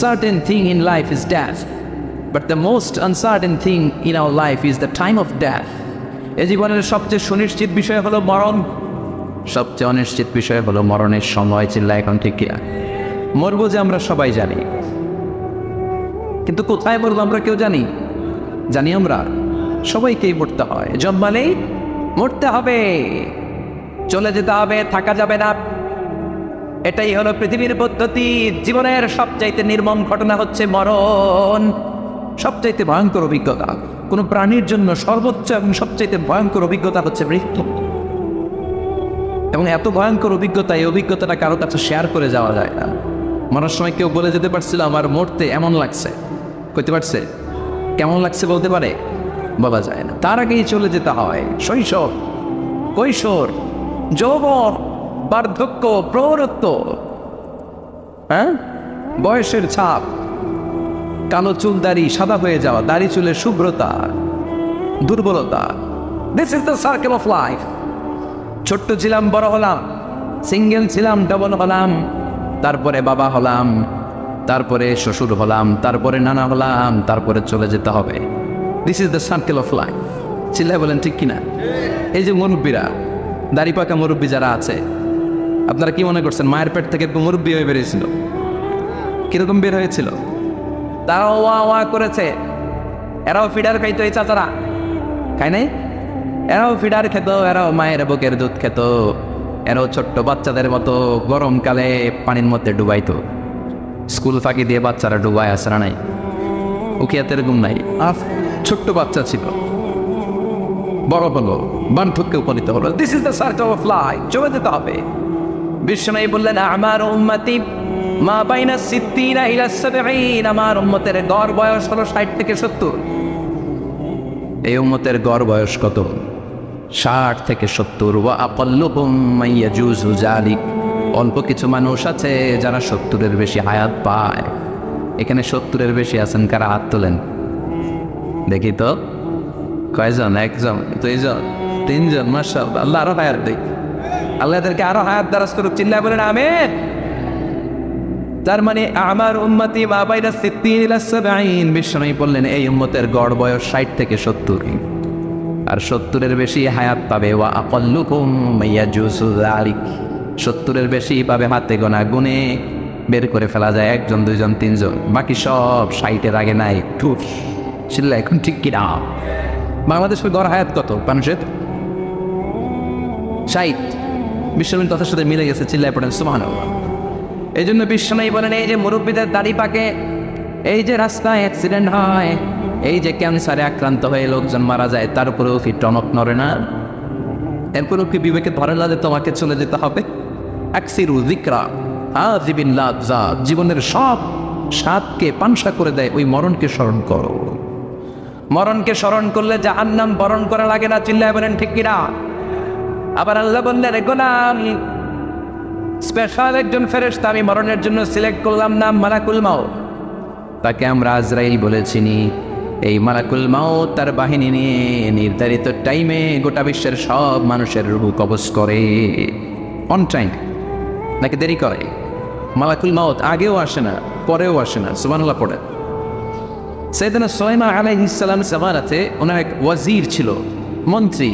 certain thing in life is death, but the most uncertain thing in our life is the time of death. এই জীবনের সবচেয়ে সুনিশ্চিত বিষয় হলো মরণ, সবচেয়ে অনিশ্চিত বিষয় হলো মরণের সময়। চিল্লা এখন ঠিক কিনা? মরবো যে আমরা সবাই জানি, কিন্তু কোথায় মরবো আমরা কেউ জানি? জানি আমরা সবাইকেই মরতে হয়, জন্মালেই মরতে হবে, চলে যেতে হবে, থাকা যাবে না। এটাই হলো পৃথিবীর পদ্ধতি। জীবনের সবচাইতে নির্মম ঘটনা হচ্ছে মরণ, সবচাইতে ভয়ঙ্কর অভিজ্ঞতা। কোনো প্রাণীর জন্য সর্বোচ্চ এবং সবচাইতে ভয়ঙ্কর অভিজ্ঞতা হচ্ছে মৃত্যু। এবং এত ভয়ঙ্কর অভিজ্ঞতা, এই অভিজ্ঞতাটা কারো কাছে শেয়ার করে যাওয়া যায় না। মরার সময় কেউ বলে যেতে পারছিল আমার মরতে এমন লাগছে, কইতে পারছে? কেমন লাগছে বলতে পারে? বলা যায় না। তার আগেই চলে যেতে হয় শৈশব, কৈশোর, যৌবন, বার্ধক্য, প্রৌঢ়ত্ব, হ্যাঁ, বয়সের ছাপ, কালো চুল দাড়ি সাদা হয়ে যাওয়া, দাড়ি চুলের শুভ্রতা, দুর্বলতা। This is the circle of life. ছোট্ট ছিলাম, বড় হলাম, সিঙ্গেল ছিলাম, ডবল হলাম, তারপরে বাবা হলাম, তারপরে শ্বশুর হলাম, তারপরে নানা হলাম, তারপরে চলে যেতে হবে। This is the circle of life. চিল্লায় বলেন ঠিক কিনা? এই যে মুরব্বীরা, দাড়ি পাকা মুরব্বী যারা আছে, আপনারা কি মনে করছেন মায়ের পেট থেকে মুরব্বী হয়ে বেরিয়েছিল? কিরকম বের হয়েছিল? তারাও ওয়া ওয়া করেছে। এরাও ফিডার খাইতো, এই চাচারা খায় নাই? এরাও ফিডার খেত, এরাও মায়ের বুকের দুধ খেত, এরাও ছোট্ট বাচ্চাদের মতো গরমকালে পানির মধ্যে ডুবাইতো। স্কুল ফাঁকি দিয়ে বাচ্চারা ডুবায়, আসরা নাই? উকিয়াতে এরকম নাই। আর ছোট্ট বাচ্চা ছিল, বড় হলো, বার্ধক্যে উপনীত হলো। This is the circle of life. চলে যেতে হবে। বিশ্বনবী বললেন, আমার উম্মতি মা বাইনা সিত্তিনা ইলা সাবঈন, আমার উম্মতের গড় বয়স হলো 60 থেকে 70। এই উম্মতের গড় বয়স কত? 60 থেকে 70। ওয়া আকাল্লুহুম মাইয়াজুজু যালিক, অল্প কিছু মানুষ আছে যারা 70-এর বেশি হায়াত পায়। এখানে 70-এর বেশি আছেন কারা? হাত তোলেন দেখি তো। কয়জন? একজন, দুইজন, তিনজন। মাশাআল্লাহ, আল্লাহ আরো হায়াত দেখ, আল্লাহ এদেরকে আরো হায়াত দারাজ করুক। চিল্লায় বলেন আমিন। তার মানে আমার উম্মতি মা বাইনা সিত্তিন ইলা সাবঈন, বিশ্বনবী বললেন এই উম্মতের গড় বয়স 60 থেকে 70, আর 70-এর বেশি হায়াত পাবে। ওয়া আকাল্লুকুম মাইয়াজুজু যালিক, 70-এর বেশি পাবে হাতে গোনা, গুনে বের করে ফেলা যায় 1 জন 2 জন 3 জন, বাকি সব 60-এর আগে নাই। চিল্লা এখন ঠিক কিনা? বাংলাদেশের গড় হায়াত কত মানুষের? 60। বিশ্বনবীর কথার সাথে মিলে গেছে। চিল্লায় পড়েন সুবহানাল্লাহ। এই জন্য বিশ্বনবী বলেন, এই যে মুরব্বীদের দাড়ি পাকে, এই যে রাস্তায় অ্যাক্সিডেন্ট হয়, এই যে ক্যান্সারে আক্রান্ত হয়ে লোকজন মারা যায়, তার উপরেও কি টনক নড়ে না? এরপরেও কি বিবেকে ধরে না যে তোমাকে চলে যেতে হবে? আকসিরু যিকরা হাযিবিন লাযযাত, জীবনের সব স্বাদকে পানসা করে দেয় ওই মরণকে স্মরণ করো। মরণকে স্মরণ করলে জাহান্নাম বরণ করা লাগে না, চিল্লায় বলেন ঠিক কিনা? আবার আল্লাহ বললেন, গোলাম, স্পেশাল একজন ফেরেশতা আমি মরণের জন্য সিলেক্ট করলাম, নাম মালাকুল মাউত। তাকে আমরা আজরাইল বলে চিনি। এই মালাকুল মাউত তার বাহিনী নিয়ে নির্ধারিত টাইমে গোটা বিশ্বের সব মানুষের রূহ কবজ করে। অন টাইম নাকি দেরি করে? মালাকুল মাউত আগেও আসে না, পরেও আসে না। সুবহানাল্লাহ পড়ে। সাইয়েদনা সুলাইমান আলাইহিস সালাম জামানাতে ওনার এক ওয়াজির ছিল, মন্ত্রী।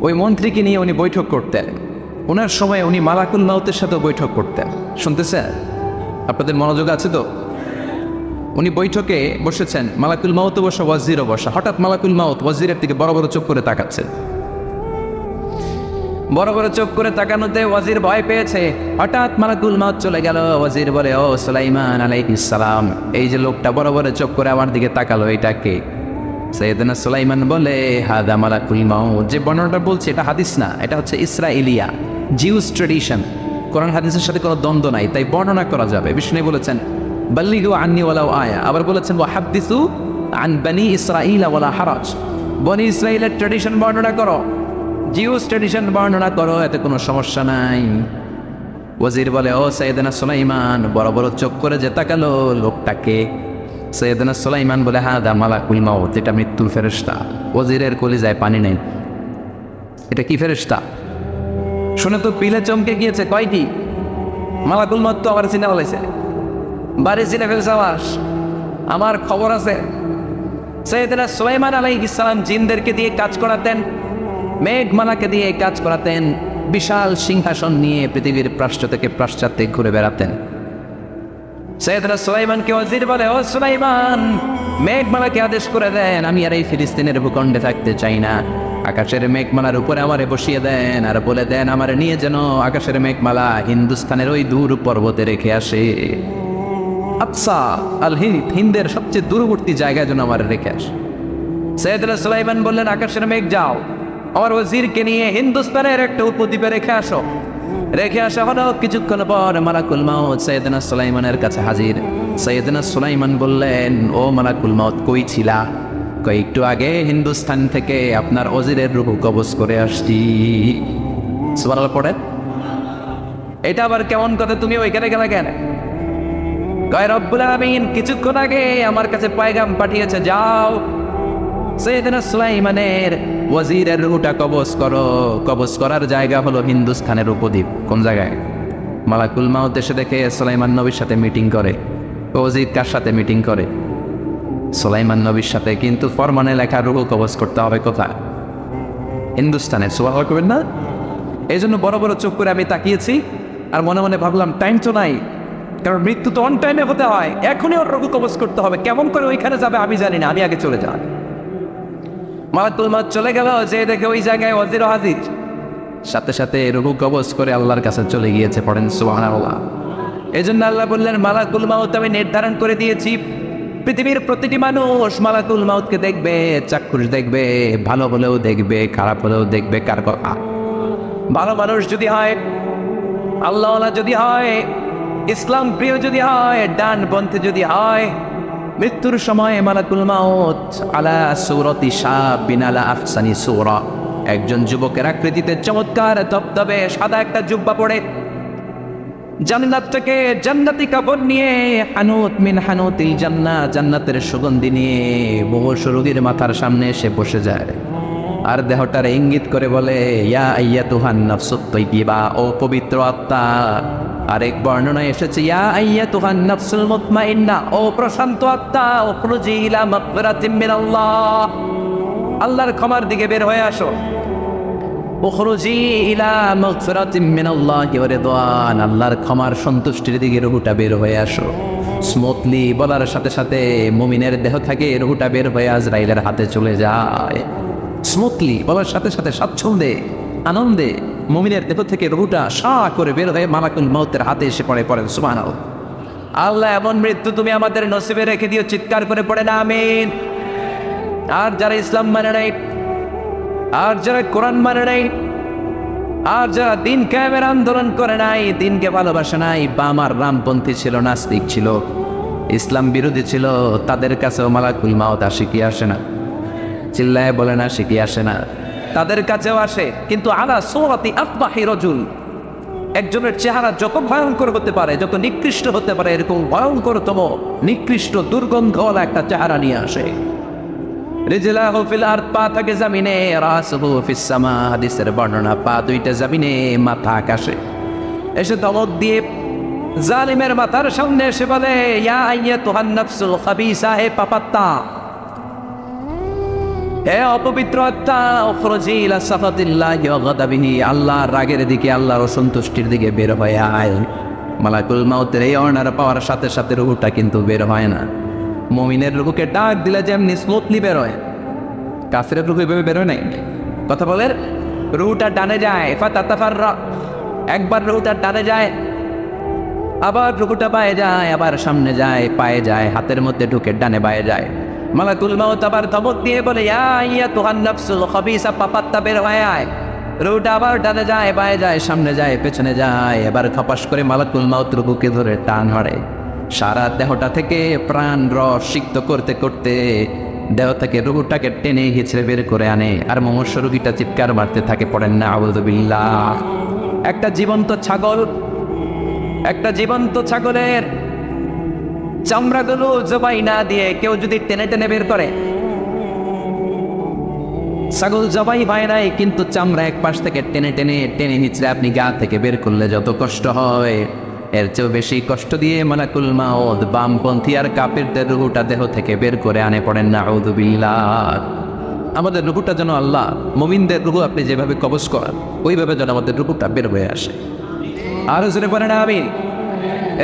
ওই মন্ত্রীকে নিয়ে উনি বৈঠক করতেন। ওনার সময় উনি মালাকুল মাউতের সাথে বৈঠক করতেন। শুনতেছেন? আপনাদের মনোযোগ আছে তো? উনি বৈঠকে বসেছেন, মালাকুল মাউতও বসা, ওয়াজিরও বসা। হঠাৎ মালাকুল মাউত ওয়াজিরের দিকে বড় বড় চোখ করে তাকাচ্ছেন। বড় বড় চোখ করে তাকানোতে ওয়াজির ভয় পেয়েছে। হঠাৎ মালাকুল মাউত চলে গেল। ওয়াজির বলে, ও সুলাইমান আলাইহিস সালাম, এই যে লোকটা বড় বড় চোখ করে আমার দিকে তাকালো, এটা কে? সাইয়েদনা সুলাইমান বলে, হাদা মালাকুল মাউত। যে বর্ণনাটা বলছে এটা হাদিস না, এটা হচ্ছে ইসরাইলিয়া, জিউস ট্রেডিশন। কোরআন হাদিসের সাথে কোনো দ্বন্দ্ব নাই, তাই বর্ণনা করা যাবে। বিষ্ণু বলেছেন, বাল্লিগু আন্নি ওয়ালাউ আয়া। আবার বলেছেন, ওয়া হাদ্দিসু আন বনি ইসরাঈল ওয়ালা হারাজ। বনি ইসরাইলের ট্রেডিশন বর্ণনা করো, জিউস ট্রেডিশন বর্ণনা করো, এতে কোনো সমস্যা নাই। ওয়াজির বলে, ও সাইয়েদনা সুলাইমান, বড় বড় চোখ করে যে তাকালো লোকটাকে? সাইয়েদনা সুলাইমান বলে, হাদা মালাকুল মাউত, এটা মৃত্যুর ফেরেশতা। ওয়াজিরের কলিজায় পানি নেই। এটা কি ফেরেশতা? শুনে তো পিলে চমকে গিয়েছে। কয়টি? মালাকুল মাউত তো আমার চিনে ফেলেছে, বাড়ি চিনে ফেলছে। আমার খবর আছে। সাইয়েদনা সুলাইমান আলাইহিস সালাম জিনদেরকে দিয়ে কাজ করাতেন, মেঘমালাকে দিয়ে কাজ করাতেন, বিশাল সিংহাসন নিয়ে পৃথিবীর প্রাচ্য থেকে পাশ্চাত্যে ঘুরে বেড়াতেন। সাইয়েদনা সুলাইমানকে ওয়াজির বলে, ও সুলাইমান, মেঘমালাকে আদেশ করে দেন, আমি আর এই ফিলিস্তিনের ভূখণ্ডে থাকতে চাই না। আকাশের মেঘমালার উপরে আমারে বসিয়ে দেন, আর বলে দেন আমারে নিয়ে যেন আকাশের মেঘমালা হিন্দুস্তানের ওই দূর পর্বতে রেখে আসে। আচ্ছা, আল হিন্দ, হিন্দের সবচেয়ে দূরবর্তী জায়গায় যেন আমার রেখে আসে। সাইয়েদনা সুলাইমান বললেন, আকাশের মেঘ যাও, আমার ওয়াজিরকে নিয়ে হিন্দুস্তানের একটা উপদ্বীপে রেখে আসো। রেখে আসা হলো। কিছুক্ষণ পর মালাকুল মাউত সাইয়েদনা সুলাইমানের কাছে হাজির। সাইয়েদনা সুলাইমান বললেন, ও মালাকুল মাউত, কই ছিলা? একটু আগে হিন্দুস্তান থেকে আপনার ওয়াজিরের রূহ কবজ করে আসছি। সুবহানাল্লাহ পড়েন। এটা আবার কেমন কথা, তুমি ওইখানে গেলে কেন? কয়, রব্বুল আলামিন কিছুক্ষণ আগে আমার কাছে পয়গাম পাঠিয়েছে, যাও সাইয়েদনা সুলাইমানের ওয়াজিরের রূহটা কবজ করো। কবজ করার জায়গা হলো হিন্দুস্তানের উপদ্বীপ। কোন জায়গায়? মালাকুল মাউত এসে দেখে সুলাইমান নবীর সাথে মিটিং করে। ওয়াজির কার সাথে মিটিং করে? সুলাইমান নবীর সাথে। কিন্তু ফরমানে লেখা রূহ কবজ করতে হবে কোথায়? হিন্দুস্তানে। সুবহানাল্লাহ করবেন না? এই জন্য বড় বড় চোখ করে আমি তাকিয়েছি, আর মনে মনে ভাবলাম টাইম তো নাই, কারণ মৃত্যু তো অন টাইমে হতে হয়, এখনই ওর রূহ কবজ করতে হবে। কেমন করে ওইখানে যাবে আমি জানি না, আমি আগে চলে যাই। মালাকুল মাউত চলে গেল, যে দেখে ওই জায়গায় ওয়াজির হাজির। সাথে সাথে রূহ কবজ করে আল্লাহর কাছে চলে গিয়েছে। পড়েন সুবহানাল্লাহ। এই জন্য আল্লাহ বললেন, মালাকুল মাউত আমি নির্ধারণ করে দিয়েছি, পৃথিবীর প্রতিটি মানুষ মালাকুল মাউতকে দেখবে, চাক্ষুষ দেখবে, ভালো হলেও দেখবে, খারাপ হলেও দেখবে। কার কথা? ভালো মানুষ যদি হয়, আল্লাহওয়ালা যদি হয়, ইসলাম প্রিয় যদি হয়, ডানপন্থী যদি হয়, মৃত্যুর সময় মালাকুল মাউত আলা সূরাতি শাবিন আলা আহসানি সূরা, একজন যুবকের আকৃতিতে চমৎকার তবতবে সাদা একটা জুব্বা পরে, জান্নাত থেকে জান্নাতি কাপড় নিয়ে, হানুত মিন হানুতিল জান্নাহ, জান্নাতের সুগন্ধি নিয়ে মুমূর্ষ রোগীর মাথার সামনে এসে বসে যায়, আর দেহটার ইঙ্গিত করে বলে, ইয়া আইয়াতুহান নাফসুত তাইয়্যিবা, ও পবিত্র আত্মা। আরেক বর্ণনায় এসেছে, ইয়া আইয়াতুহান নাফসুল মুতমাইন্না, ও প্রশান্ত আত্মা, উখরুজি ইলা মাগফিরাতিম মিনাল্লাহ, আল্লাহর ক্ষমার দিকে বের হয়ে আসো। উখরুজি ইলা মাগফিরাতিম মিনাল্লাহি ওয়া রিদওয়ান, আল্লাহর ক্ষমার সন্তুষ্টির দিকে রুহটা বের হয়ে আসো। স্মুথলি বলার সাথে সাথে মুমিনের দেহ থেকে রুহটা বের হয়ে আজরাইলের হাতে চলে যায়। স্মুথলি বলার সাথে সাথে স্বাচ্ছন্দ্যে, আনন্দে মুমিনের দেহ থেকে রুহটা সা করে বের হয়ে মালাকুল মাউতের হাতে এসে পড়ে। পড়েন সুবহানাল্লাহ। আল্লাহ এমন মৃত্যু তুমি আমাদের নসিবে রেখে দিও, চিৎকার করে পড়েন আমিন। আর যারা ইসলাম মানে নাই, আর যারা কোরআন মানে নাই, আর যারা দিন কায়েমের আন্দোলন করে নাই, দিনকে ভালোবাসে নাই, বামার রামপন্থী ছিল, নাস্তিক ছিল, ইসলাম বিরোধী ছিল, তাদের কাছেও মালাকুল মাউত আসে কি আসে না? চিল্লায় বলে না, আসে কি আসে না? তাদের কাছেও আসে, কিন্তু আলা সূরাতি আফবাহি রাজুল, একজনের চেহারা যত ভয়ঙ্কর হতে পারে, যত নিকৃষ্ট হতে পারে, এরকম ভয়ঙ্করতম নিকৃষ্ট দুর্গন্ধওয়ালা একটা চেহারা নিয়ে আসে। রিজলাহু ফিল আরদ, পা থাকে জমিনে, রাসুহু ফিস সামা, হাদিসের বর্ণনা, পা দুইটা জমিনে, মাথা আকাশে। এসে ধমক দিয়ে জালিমের মাথার সামনে এসে বলে, ইয়া আইয়াতুহান নাফসুল খাবিসা, হে পাপাত্তা, হে অপবিত্র আত্মা, উখরুজি ইলা সাখাতিল্লাহি ওয়া গাদাবিহি, আল্লাহর রাগের দিকে, আল্লাহর অসন্তুষ্টির দিকে বের হয়ে আয়। মালাকুল মাউতের এই অর্ডার পাওয়ার সাথে সাথে রূহটা কিন্তু বের হয় না। মুমিনের রূহকে ডাক দিলে যেমনি স্মুথলি বের হয়, কাফিরের রূহ এভাবে বের হয় নাই। কথা বলেন, রূহটা ডানে যায়, ফাতাতাফাররা, একবার রূহটা ডানে যায়, আবার রূহটা বায়ে যায়, আবার সামনে যায়, পায়ে যায়, হাতের মধ্যে ঢুকে ডানে বায়ে যায়। মালাকুল মাউত আবার ধমক দিয়ে বলে, ইয়া আইয়াতুহান নাফসুল খাবিসা, পাপাত্তা, বের হয়ে আয়। রূহটা আবার ডানে যায়, বায়ে যায়, সামনে যায়, পেছনে যায়। এবার খপাস করে মালাকুল মাউত রূহকে ধরে টান হারে, সারা দেহটা থেকে প্রাণ রস সিক্ত করতে করতে দেহ থেকে রূহটাকে টেনে হিচড়ে বের করে আনে। আর মুমূর্ষ রোগীটা চিৎকার মারতে থাকে, পড়েন না আউযু বিল্লাহ। একটা জীবন্ত ছাগল, একটা জীবন্ত ছাগলের চামড়াগুলো জবাই না দিয়ে কেউ যদি টেনে টেনে বের করে, ছাগল জবাই হয় নাই, কিন্তু চামড়া এক পাশ থেকে টেনে টেনে টেনে হিচড়ে আপনি গা থেকে বের করলে যত কষ্ট হয়, এর চেয়েও বেশি কষ্ট দিয়ে মালাকুল মাউত বামপন্থী আর কাফিরদের রূহটা দেহ থেকে বের করে আনে, পড়েন না আউযু বিল্লাহ। আমাদের রূহটা যেন আল্লাহ, মুমিনদের রূহ আপনি যেভাবে কবজ করেন, ওইভাবে যেন আমাদের রূহটা বের হয়ে আসে। আরো জোরে পড়েন আমিন।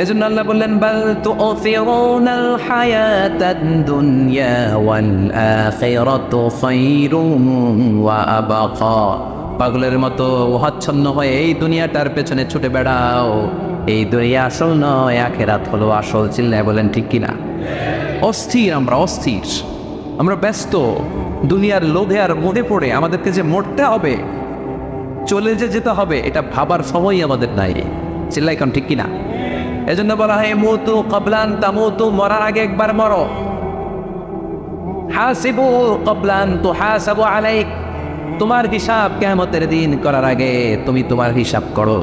এজন্য আল্লাহ বললেন, বাল তুউসিরুনাল হায়াতাদ দুনিয়া ওয়াল আখিরাতু খায়রুম ওয়া আবকা। পাগলের মতো ওহাচ্ছন্ন হয়ে এই দুনিয়াটার পেছনে ছুটে বেড়াও, এই দুনিয়া আসল নয়, আখিরাত হলো আসল। চিল্লায় বলেন ঠিক কিনা? অস্থির, আমরা অস্থির, আমরা ব্যস্ত দুনিয়ার লোভে আর মোহে পড়ে আমাদেরকে যে মরতে হবে, চলে যে যেতে হবে, এটা ভাবার সময় আমাদের নাই। চিল্লাই কোন ঠিক কিনা? এজন্য বলা হয়, মুতু ক্বাবলান তামুতু, মরার আগে একবার মরো। হাসিবু ক্বাবলান তুহাসাবু আলাইক, তোমার হিসাব কিয়ামতের দিন করার আগে তুমি তোমার হিসাব করো।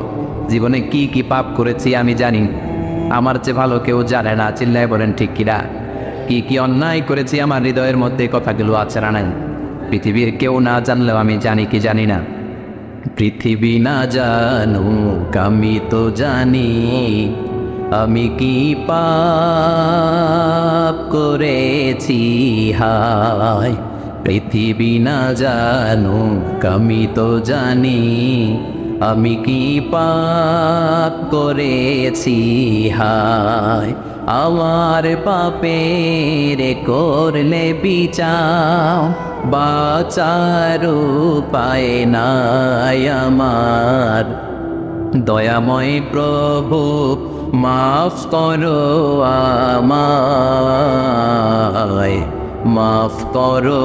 জীবনে কি কি পাপ করেছি আমি জানি, আমার চেয়ে ভালো কেউ জানে না। চিল্লায় বলেন ঠিক কিনা? কি কি অন্যায় করেছি আমার হৃদয়ের মধ্যে কথাগুলো আছে না নাই? পৃথিবীর কেউ না জানলেও আমি জানি কি জানি না? পৃথিবী না জানুক আমি তো জানি, আমি কি পাপ করেছি হায়। পৃথিবী না জানুক আমি তো জানি, আমি কি পাপ করেছি হায়। আমার পাপের করলে বিচার, বাঁচার উপায় নাই আমার। দয়াময় প্রভু মাফ করো আমায়, মাফ করো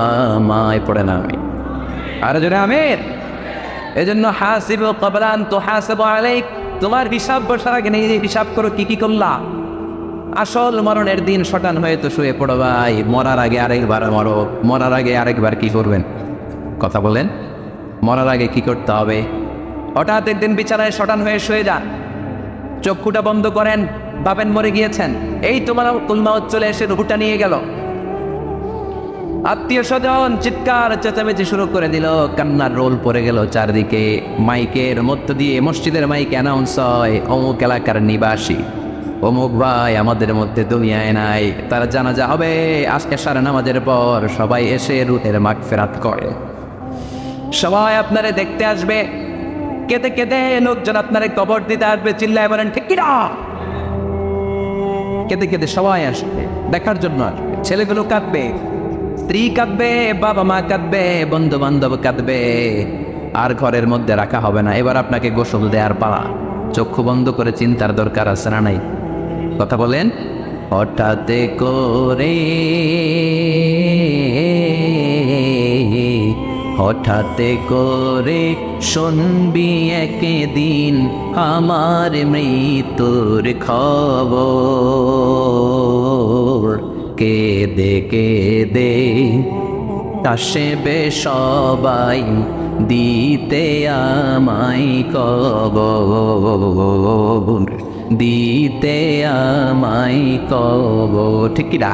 আমায়। পড়ে না আমি আর জোরে আমিন। এজন্য হাসিবু ক্বাবলান তুহাসাবু আলাইক, তোমার হিসাব বসার আগে নিজে হিসাব করো কি কি করলা। আসল মরণের দিন শটান হয়ে তো শুয়ে পড়ো ভাই, মরার আগে আরেকবার মরো। মরার আগে আরেকবার কি করবেন? কথা বলেন, মরার আগে কি করতে হবে? হঠাৎ একদিন বিছানায় শটান হয়ে শুয়ে যান, চক্ষুটা বন্ধ করেন, ভাবেন মরে গিয়েছেন। এই তোমার কুলমাউত চলে এসে রুহুটা নিয়ে গেল। আত্মীয় স্বজন চিৎকার চেঁচামেচি শুরু করে দিল, কান্নার রোল পড়ে গেল চারদিকে। মাইকের মধ্য দিয়ে, মসজিদের মাইকে অ্যানাউন্স হয়, অমুক এলাকার নিবাসী অমুক ভাই আমাদের মধ্যে দুনিয়ায় নাই, তার জানাজা হবে আজকে সারা নামাজের পর। সবাই এসে রুহের মাগফিরাত করে, সবাই আপনারে দেখতে আসবে, কেঁদে কেঁদে লোকজন আপনারে কবর দিতে আসবে। চিল্লায় বলেন ঠিক কিনা? কেঁদে কেঁদে সবাই আসবে, দেখার জন্য আসবে। ছেলেগুলো কাঁদবে, স্ত্রী কাঁদবে, বাবা মা কাঁদবে, বন্ধু বান্ধব কাঁদবে, আর ঘরের মধ্যে রাখা হবে না। এবার আপনাকে গোসল দেওয়ার পালা। চক্ষু বন্ধ করে চিন্তার দরকার আছে না নাই? কথা বলেন। হঠাৎ করে হঠাৎ করে শুনবি একদিন আমার মৃত্যুর খবর, কেঁদে কেঁদে আসবে সবাই দিতে আমায় কবর, দিতে আমায় কবর। ঠিক কি না?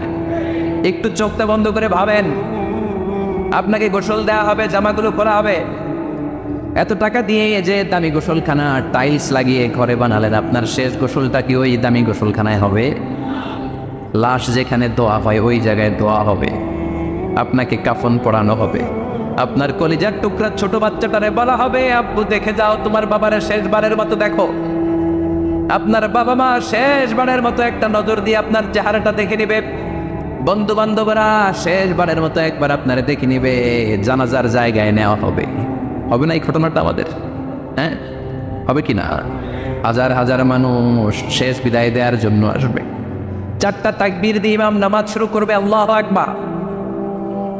একটু চোখটা বন্ধ করে ভাবেন, আপনাকে গোসল দেওয়া হবে, জামাগুলো খোলা হবে, এত টাকা দিয়ে যে দামি গোসলখানা টাইলস লাগিয়ে ঘরে বানালেন, আপনার শেষ গোসলটা কি ওই দামি গোসলখানায় হবে? লাশ যেখানে দোয়া হয় ওই জায়গায় দোয়া হবে, আপনাকে কাফন পরানো হবে, আপনার কলিজার টুকরা ছোট বাচ্চাটারে বলা হবে আব্বু দেখে যাও তোমার বাবারে শেষবারের মতো দেখো। আপনার বাবা মা শেষবারের মতো একটা নজর দিয়ে আপনার চেহারাটা দেখে নিবে, বন্ধু বান্ধবরা শেষবারের মতো একবার আপনারে দেখে নিবে, জানাজার জায়গায় নেওয়া হবে। হবে না এই ঘটনাটা আমাদের? হ্যাঁ, হবে কি না? হাজার হাজার মানুষ শেষ বিদায় দেওয়ার জন্য আসবে। 4টা তাকবীর দিয়ে ইমাম নামাজ শুরু করবে, আল্লাহু আকবার,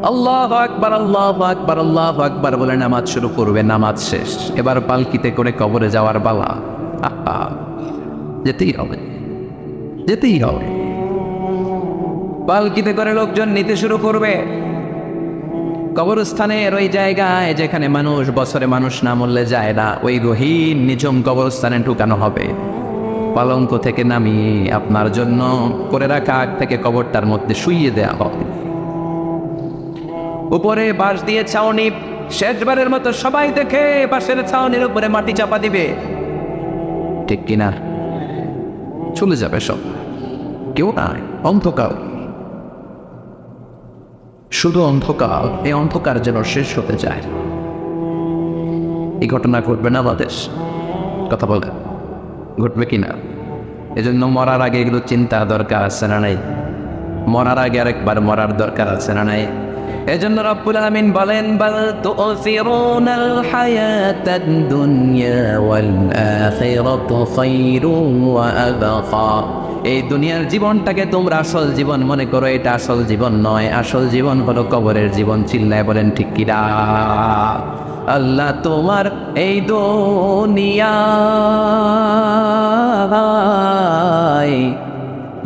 আল্লাহু আকবার, আল্লাহু আকবার, আল্লাহু আকবার বলে নামাজ শুরু করবে। নামাজ শেষ, এবার পালকিতে করে কবরে যাওয়ার পালা। আহা, যেতেই হবে, যেতেই হবে। পালকিতে করে লোকজন নিতে শুরু করবে। কবরস্থানের ওই জায়গায় যেখানে মানুষ বছরে মানুষ না মরলে যায় না, ওই গহীন নিঝুম কবরস্থানে ঢুকানো হবে। পালঙ্ক থেকে নামিয়ে আপনার জন্য করে রাখা আগ থেকে কবরটার মধ্যে শুইয়ে দেয়া হবে। উপরে বাঁশ দিয়ে ছাউনি, শেষবারের মতো সবাই দেখে বাঁশের ছাউনির উপরে মাটি চাপা দিবে। ঠিক কিনা? চলে যাবে সব, কেউ নাই, অন্ধকার, শুধু অন্ধকার। এই অন্ধকার যেন শেষ হতে চায়। এই ঘটনা ঘটবে না আমাদের? কথা বলে ঘটবে কিনা? এজন্য মরার আগে এগুলো চিন্তা দরকার আছে না নাই? মরার আগে আরেকবার মরার দরকার আছে না নাই? এজন্য রব্বুল আলামিন বলেন, বাল তুসিরুনাল হায়াতাদ দুনিয়া ওয়াল আখিরাতু খায়রুন ওয়া আবকা। এই দুনিয়ার জীবনটাকে তোমরা আসল জীবন মনে করো, এটা আসল জীবন নয়। আসল জীবন হলো কবরের জীবন। চিল্লায় বলেন ঠিক কি না? আল্লাহ তোমার এই দুনিয়ায়,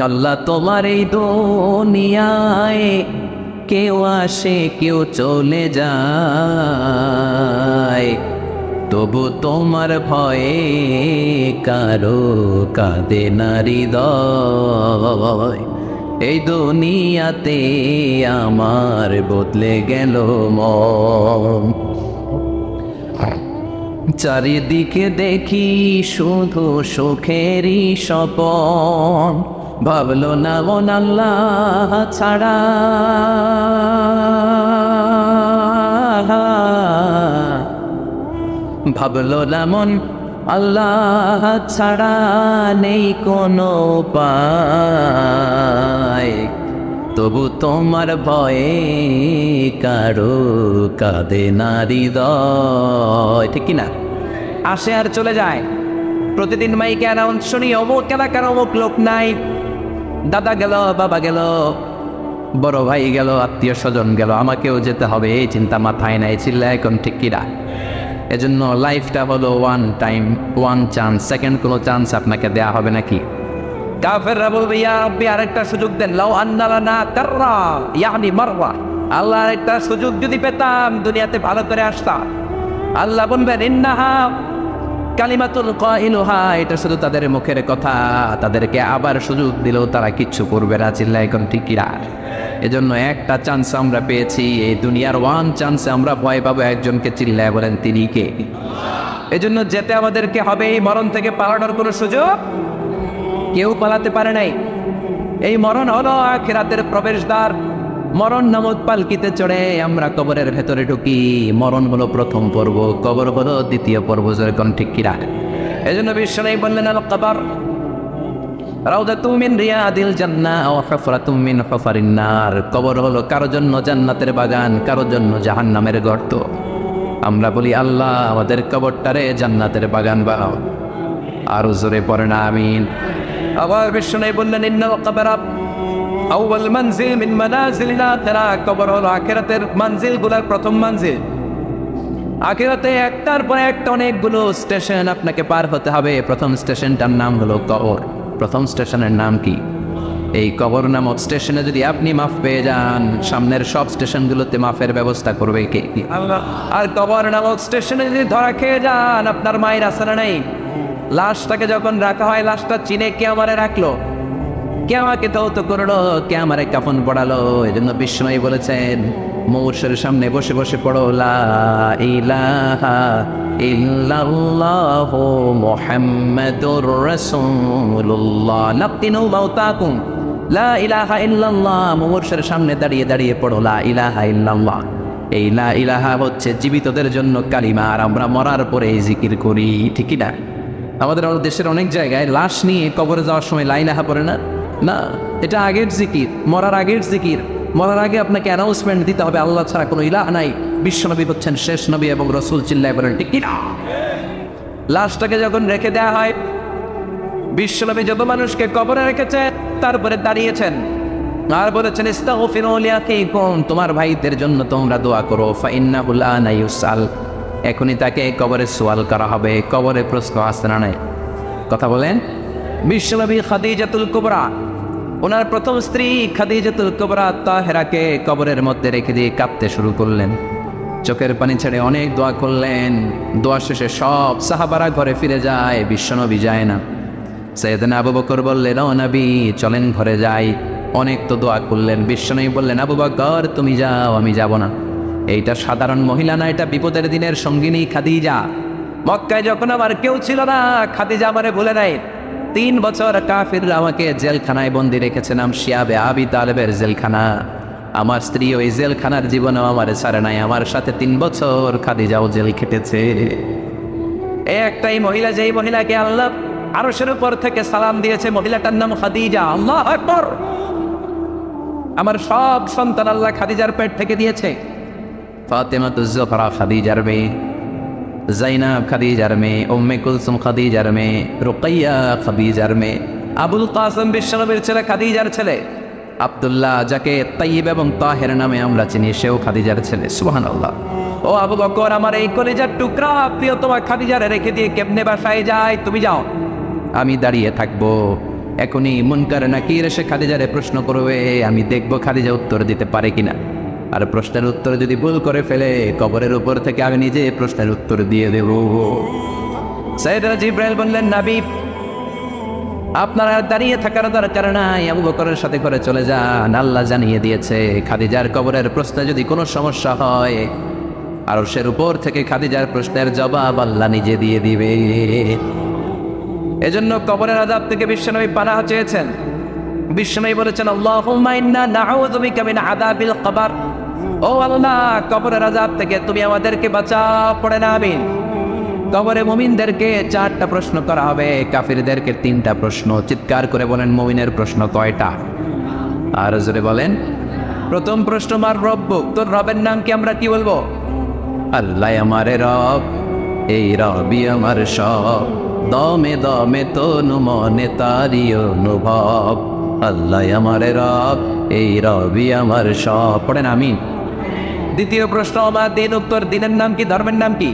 আল্লাহ তোমার এই দুনিয়ায় কেউ আসে কেউ চলে যায়, তবু তোমার ভয়ে কারো কাঁদে না হৃদয়। এই দুনিয়াতে আমার বদলে গেল মন, চারিদিকে দেখি শুধু সুখেরই স্বপন। ভাবলো না মন আল্লাহ ছাড়া, ভাবলো না মন আল্লাহ ছাড়া নেই কোনো উপায়, তবু তোমার ভয়ে কারো কাঁদে না হৃদয়। ঠিক কিনা? আসে আর চলে যায়। প্রতিদিন মাইকে অ্যানাউন্স শুনি, অমুক এলাকার অমুক লোক নাই, দাদা গেল, বাবা গেল, বড় ভাই গেল, আত্মীয় স্বজন গেল, আমাকেও যেতে হবে, এই চিন্তা মাথায় নাই। চিল্লা এখন ঠিক কিনা? এজন্য লাইফটা হলো one time, one chance, second কোনো চান্স আপনাকে দেয়া হবে নাকি? কাফেররা বলবে, ইয়া রাব্বি আরেকটা সুযোগ দেন, লাউ আন্না লানা কাররা ইয়ানি মাররা, আল্লাহ আরেকটা সুযোগ যদি পেতাম দুনিয়াতে ভালো করে আসতাম। আল্লাহ বলবেন, ইন্নাহা কালিমাতুল কাইলুহা, এটা শুধু তাদের মুখের কথা, তাদেরকে আবার সুযোগ দিলেও তারা কিচ্ছু করবে না। চিল্লা এখন ঠিক কিনা? এজন্য একটা চান্স আমরা পেয়েছি, এই দুনিয়ার ওয়ান চান্সে আমরা ভয় পাবো একজনকে। চিল্লায় বলেন তিনি কে? এজন্য যেতে আমাদেরকে হবে। এই মরণ থেকে পালানোর কোনো সুযোগ কেউ পালাতে পারে নাই। এই মরণ হলো আখিরাতের প্রবেশদ্বার। মরণ নামক পালকিতে চড়ে আমরা কবরের ভেতরে ঢুকি। মরণ হলো প্রথম পর্ব, কবর হলো দ্বিতীয় পর্ব। যেরকম ঠিক কিনা? এজন্য বিশ্বনবী বললেন, আল কবর রাউদাতুম মিন রিয়াদিল জান্নাহ ওয়া হুফরাতুম মিন হুফারিন নার। কবর হলো কারো জন্য জান্নাতের বাগান, কারো জন্য জাহান্নামের গর্ত। আমরা বলি, আল্লাহ আমাদের কবরটারে জান্নাতের বাগান বানাও। আর জোরে পড়ে না আমিন। আবার বিশ্বনবী বললেন, ইন্নাল কবরা আউয়াল মানজিল মিন মানাজিলিল আখিরাহ। কবর হলো আখিরাতের মানজিলগুলোর প্রথম মানজিল। আখিরাতে একটার পর একটা অনেকগুলো স্টেশন আপনাকে পার হতে হবে। প্রথম স্টেশনটার নাম হলো কবর। প্রথম স্টেশনের নাম কি? এই কবর নামক স্টেশনে যদি আপনি মাফ পেয়ে যান, সামনের সব স্টেশনগুলোতে মাফের ব্যবস্থা করবে কে? আল্লাহ। আর কবর নামক স্টেশনে যদি ধরা খেয়ে যান, আপনার মায়ের আসারা নেই। লাশটাকে যখন রাখা হয়, লাশটা চিনে কে আমারে রাখলো, কে আমাকে ধৌত করলো, কে আমারে কাফন পড়ালো। এই জন্য বিষ্ণু বলেছেন, মৌর্ষের সামনে বসে বসে পড়ো লা ইলাহা ইল্লাল্লাহু মুহাম্মাদুর রাসূলুল্লাহ লাকিনু মাউতাকুম। লা ইলাহা ইল্লাল্লাহ, মৌর্ষের সামনে দাঁড়িয়ে দাঁড়িয়ে পড়ো লা ইলাহা ইল্লাল্লাহ। এই লা ইলাহা হচ্ছে জীবিতদের জন্য কালিমা, আর আমরা মরার পরে এই জিকির করি, ঠিক না? আমাদের দেশের অনেক জায়গায় লাশ নিয়ে কবরে যাওয়ার সময় লা ইলাহা পড়ে না। না, এটা আগের জিকির, মরার আগের জিকির। মরার আগে আপনাকে অ্যানাউন্সমেন্ট দিতে হবে, আল্লাহ ছাড়া কোনো ইলাহ নাই, বিশ্বনবী হচ্ছেন শেষ নবী এবং রসুল। চিল্লায় বলেন ঠিক কিনা? লাশটাকে যখন রেখে দেওয়া হয়, বিশ্বনবী যত মানুষকে কবরে রেখেছে, তারপরে দাঁড়িয়েছেন আর বলেছেন, ইস্তাগফিরু লিআখিকুম, তোমার ভাইদের জন্য তোমরা দোয়া করো, ফাইন্নাহু আনা ইউসাল, এখনই তাকে কবরে সওয়াল করা হবে। কবরে প্রশ্ন আসছে না নাই? কথা বলেন। বিশ্বনবী খাদিজাতুল কুবরা, ওনার প্রথম স্ত্রী খাদিজাতুল কুবরা তাহেরাকে কবরের মধ্যে রেখে দিয়ে কাঁদতে শুরু করলেন, চোখের পানি ছেড়ে অনেক দোয়া করলেন। দোয়া শেষে সব সাহাবারা ঘরে ফিরে যায়, বিশ্বনবী যায় না। সাইয়েদনা আবু বকর বললেন, ও নবী চলেন ঘরে যাই। অনেক তো দোয়া করলেন, বিশ্বনবী বললেন, আবু বকর তুমি যাও, আমি যাব না। এইটা সাধারণ মহিলা না, এটা বিপদের দিনের সঙ্গিনী খাদিজা। মক্কায় যখন আমার কেউ ছিল না, খাদিজা আমারে ভুলে নাই। 3 বছর কাফিররা আমাকে জেলখানায় বন্দি রেখেছে, নাম শিয়াবে আবি তালেবের জেলখানা। আমার স্ত্রী ওই জেলখানার জীবনেও আমার ছাড়ে নাই, আমার সাথে 3 বছর খাদিজাও জেল খেটেছে। এই একটাই মহিলা, যেই মহিলাকে আল্লাহ আরশের উপর থেকে সালাম দিয়েছে, মহিলাটার নাম খাদিজা। আল্লাহু আকবার। আমার সব সন্তান আল্লাহ খাদিজার পেট থেকে দিয়েছে। ফাতেমাতুজ জোহরা খাদিজার মেয়ে, জাইনাব খাদিজার মেয়ে, উম্মে কুলসুম খাদিজার মেয়ে, রুকাইয়া খাদিজার মেয়ে, আবুল কাসেম বিশ্বনবীর ছেলে খাদিজার ছেলে, আব্দুল্লাহ যাকে তাইয়্যিব এবং তাহের নামে আমরা চিনি, সেও খাদিজার ছেলে। সুবহানাল্লাহ। ও আবু বকর, আমার এই কলিজার টুকরা প্রিয় তোমার খাদিজারে রেখে দিয়ে কেমনে বাসায় যায়? তুমি যাও, আমি দাঁড়িয়ে থাকবো। এখনই মুনকার নাকির এসে খাদিজারে প্রশ্ন করবে, আমি দেখবো খাদিজা উত্তর দিতে পারে কিনা। আর প্রশ্নের উত্তর যদি ভুল করে ফেলে, কবরের উপর থেকে আমি নিজে প্রশ্নের উত্তর দিয়ে দেব। সাইয়েদনা জিবরাইল বললেন, নবী আপনারা দাঁড়িয়ে থাকার দরকার নাই, আবু বকরের সাথে করে চলে যান। আল্লাহ জানিয়ে দিয়েছে, খাদিজার কবরের প্রশ্নে যদি কোনো সমস্যা হয়, আরশের উপর থেকে খাদিজার প্রশ্নের জবাব আল্লাহ নিজে দিয়ে দিবে। এজন্য কবরের আযাব থেকে বিশ্বনবী পানাহ চেয়েছেন। বিশ্বনবী বলেছেন, আল্লাহুম্মা ইন্না নাউযু বিকা মিন আযাবিল কবর। ও আল্লাহ, কবরের আযাব থেকে তুমি আমাদেরকে বাঁচাও। পড়ে না আমিন। কবরে মুমিনদেরকে 4টা প্রশ্ন করা হবে, কাফিরদেরকে 3টা প্রশ্ন। চিৎকার করে বলেন, মুমিনের প্রশ্ন কয়টা? আর জোরে বলেন। প্রথম প্রশ্ন, মার রব্বুক, তোর রবের নাম কি? আমরা কি বলবো? আল্লাহ আমারে রব, এই রবি আমার সব, দমে দমে তনু মনে তারি অনুভব। আল্লাহ আমারে রব, এই রবি আমার সব। পড়েন আমিন। দ্বিতীয় প্রশ্ন, আমার দিন, উত্তর দিনের নাম কি? ধর্মের নাম কি?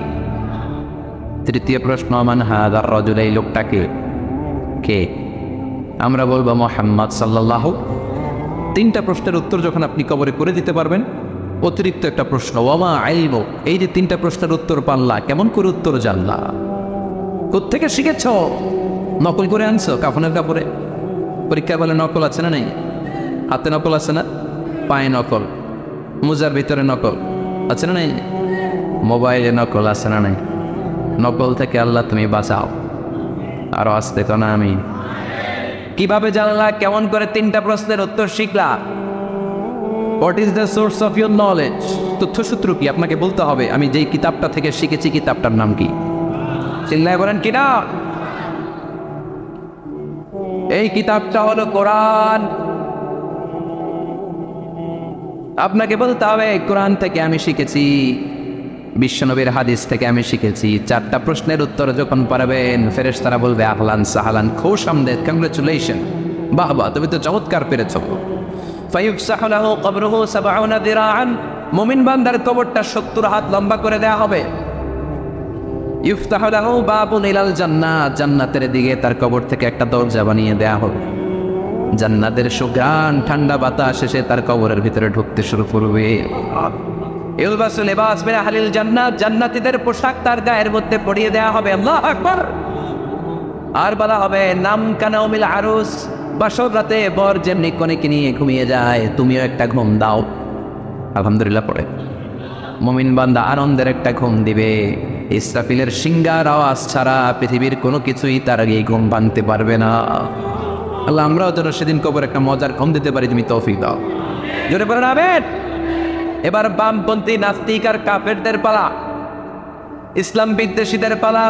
তৃতীয় প্রশ্ন, মান হাযার রাজুল, এই লোকটাকে কে? আমরা বলবো মুহাম্মদ সাল্লাল্লাহু। 3টা প্রশ্নের উত্তর যখন আপনি কবরে করে দিতে পারবেন, অতিরিক্ত একটা প্রশ্ন, ওয়ামা ইলমু, এই যে 3টা প্রশ্নের উত্তর পাল্লা, কেমন করে উত্তর জানলা? কোত্থেকে শিখেছ? নকল করে আনছো কাফনের কাপড়ে? পরীক্ষায় বলে নকল আছে না নেই? হাতে নকল আছে না? পায়ে নকল, মোজার ভিতরে নকল আছে না নেই? মোবাইলে নকল আছে না নেই? নকল থেকে আল্লাহ তুমি বাঁচাও। আরো আসতে তো না আমি। কিভাবে জানলা? কেমন করে 3টা প্রশ্নের উত্তর শিখলা? What is the source of your knowledge? তথ্যসূত্র কি? আপনাকে বলতে হবে, আমি যেই কিতাবটা থেকে শিখেছি, কিতাবটার নাম কি? চিল্লায় বলেন কিনা? এই কিতাবটা হলো কোরআন। আপনাকে বলতে হবে, কোরআন থেকে আমি শিখেছি, বিশ্বনবীর হাদিস থেকে আমি শিখেছি। 4টা প্রশ্নের উত্তর যখন পারবেন, ফেরেশতারা বলবে, আহলান সাহালান, খুশ আমদেদ, কংগ্রেচুলেশন, বাহ বাহ, তুমি তো চমৎকার পেরেছ। ফায়ুফসাহু লাহু কবরুহু 70 দিরাআন, মুমিন বান্দার কবরটা 70 হাত লম্বা করে দেয়া হবে। ইফতাহু লাহু বাবুন ইলাল জান্নাহ, জান্নাতের দিকে তার কবর থেকে একটা দরজা বানিয়ে দেয়া হবে। জান্নাতের সুঘ্রাণ ঠান্ডা বাতাস এসে তার কবরের ভিতরে ঢুকতে শুরু করবে। ইলবাসু লিবাস মিন আহলিল জান্নাত, জান্নাতীদের পোশাক তার গায়ের মধ্যে পরিয়ে দেয়া হবে। আল্লাহু আকবার। আর বলা হবে নাম কানাউমিল আরুস, বাসর রাতে বর যেমনি কনেকে নিয়ে ঘুমিয়ে যায় তুমিও একটা ঘুম দাও। আলহামদুলিল্লাহ পড়ে মুমিন বান্দা আনন্দের একটা ঘুম দিবে। ইসরাফিলের সিংগার আওয়াজ ছাড়া পৃথিবীর কোনো কিছুই তার আগে এই ঘুম ভাঙতে পারবে না। আল্লাহ আমরাও যেন সেদিন কবর একটা মজার ঘুম দিতে পারি, তুমি তৌফিক দাও। জোরে বলেন আমিন। এবার বামপন্থী নাস্তিক আর কাফেরদের পালা, ইসলাম বিদ্বেষীদের পালা,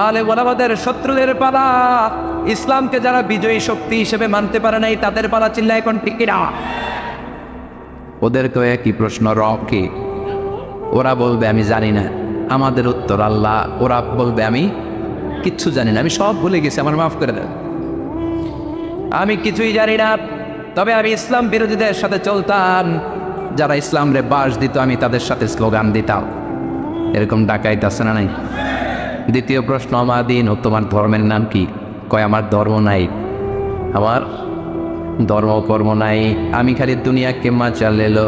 আলে ওলামাদের শত্রুদের পালা, ইসলামকে যারা বিজয়ী শক্তি হিসেবে মানতে পারে নাই তাদের পালা। চিল্লা এখন ঠিক কিনা? ওদেরকেও একই প্রশ্ন, রব কি? ওরা বলবে আমি জানি না। আমাদের উত্তর আল্লাহ। ওরা বলবে আমি কিচ্ছু জানি না, আমি সব ভুলে গেছি, আমার মাফ করে দেন, আমি কিছুই জানি না। তবে আমি ইসলাম বিরোধীদের সাথে চলতাম, যারা ইসলাম রে বাস দিত আমি তাদের সাথে স্লোগান দিতাম। এরকম ডাকাইত আছে না নাই? দ্বিতীয় প্রশ্ন, আমার দিন ও তোমার ধর্মের নাম কি? কয় আমার ধর্ম নাই, আমার ধর্ম কর্ম নাই, আমি খালি দুনিয়াকে মা চালেলো।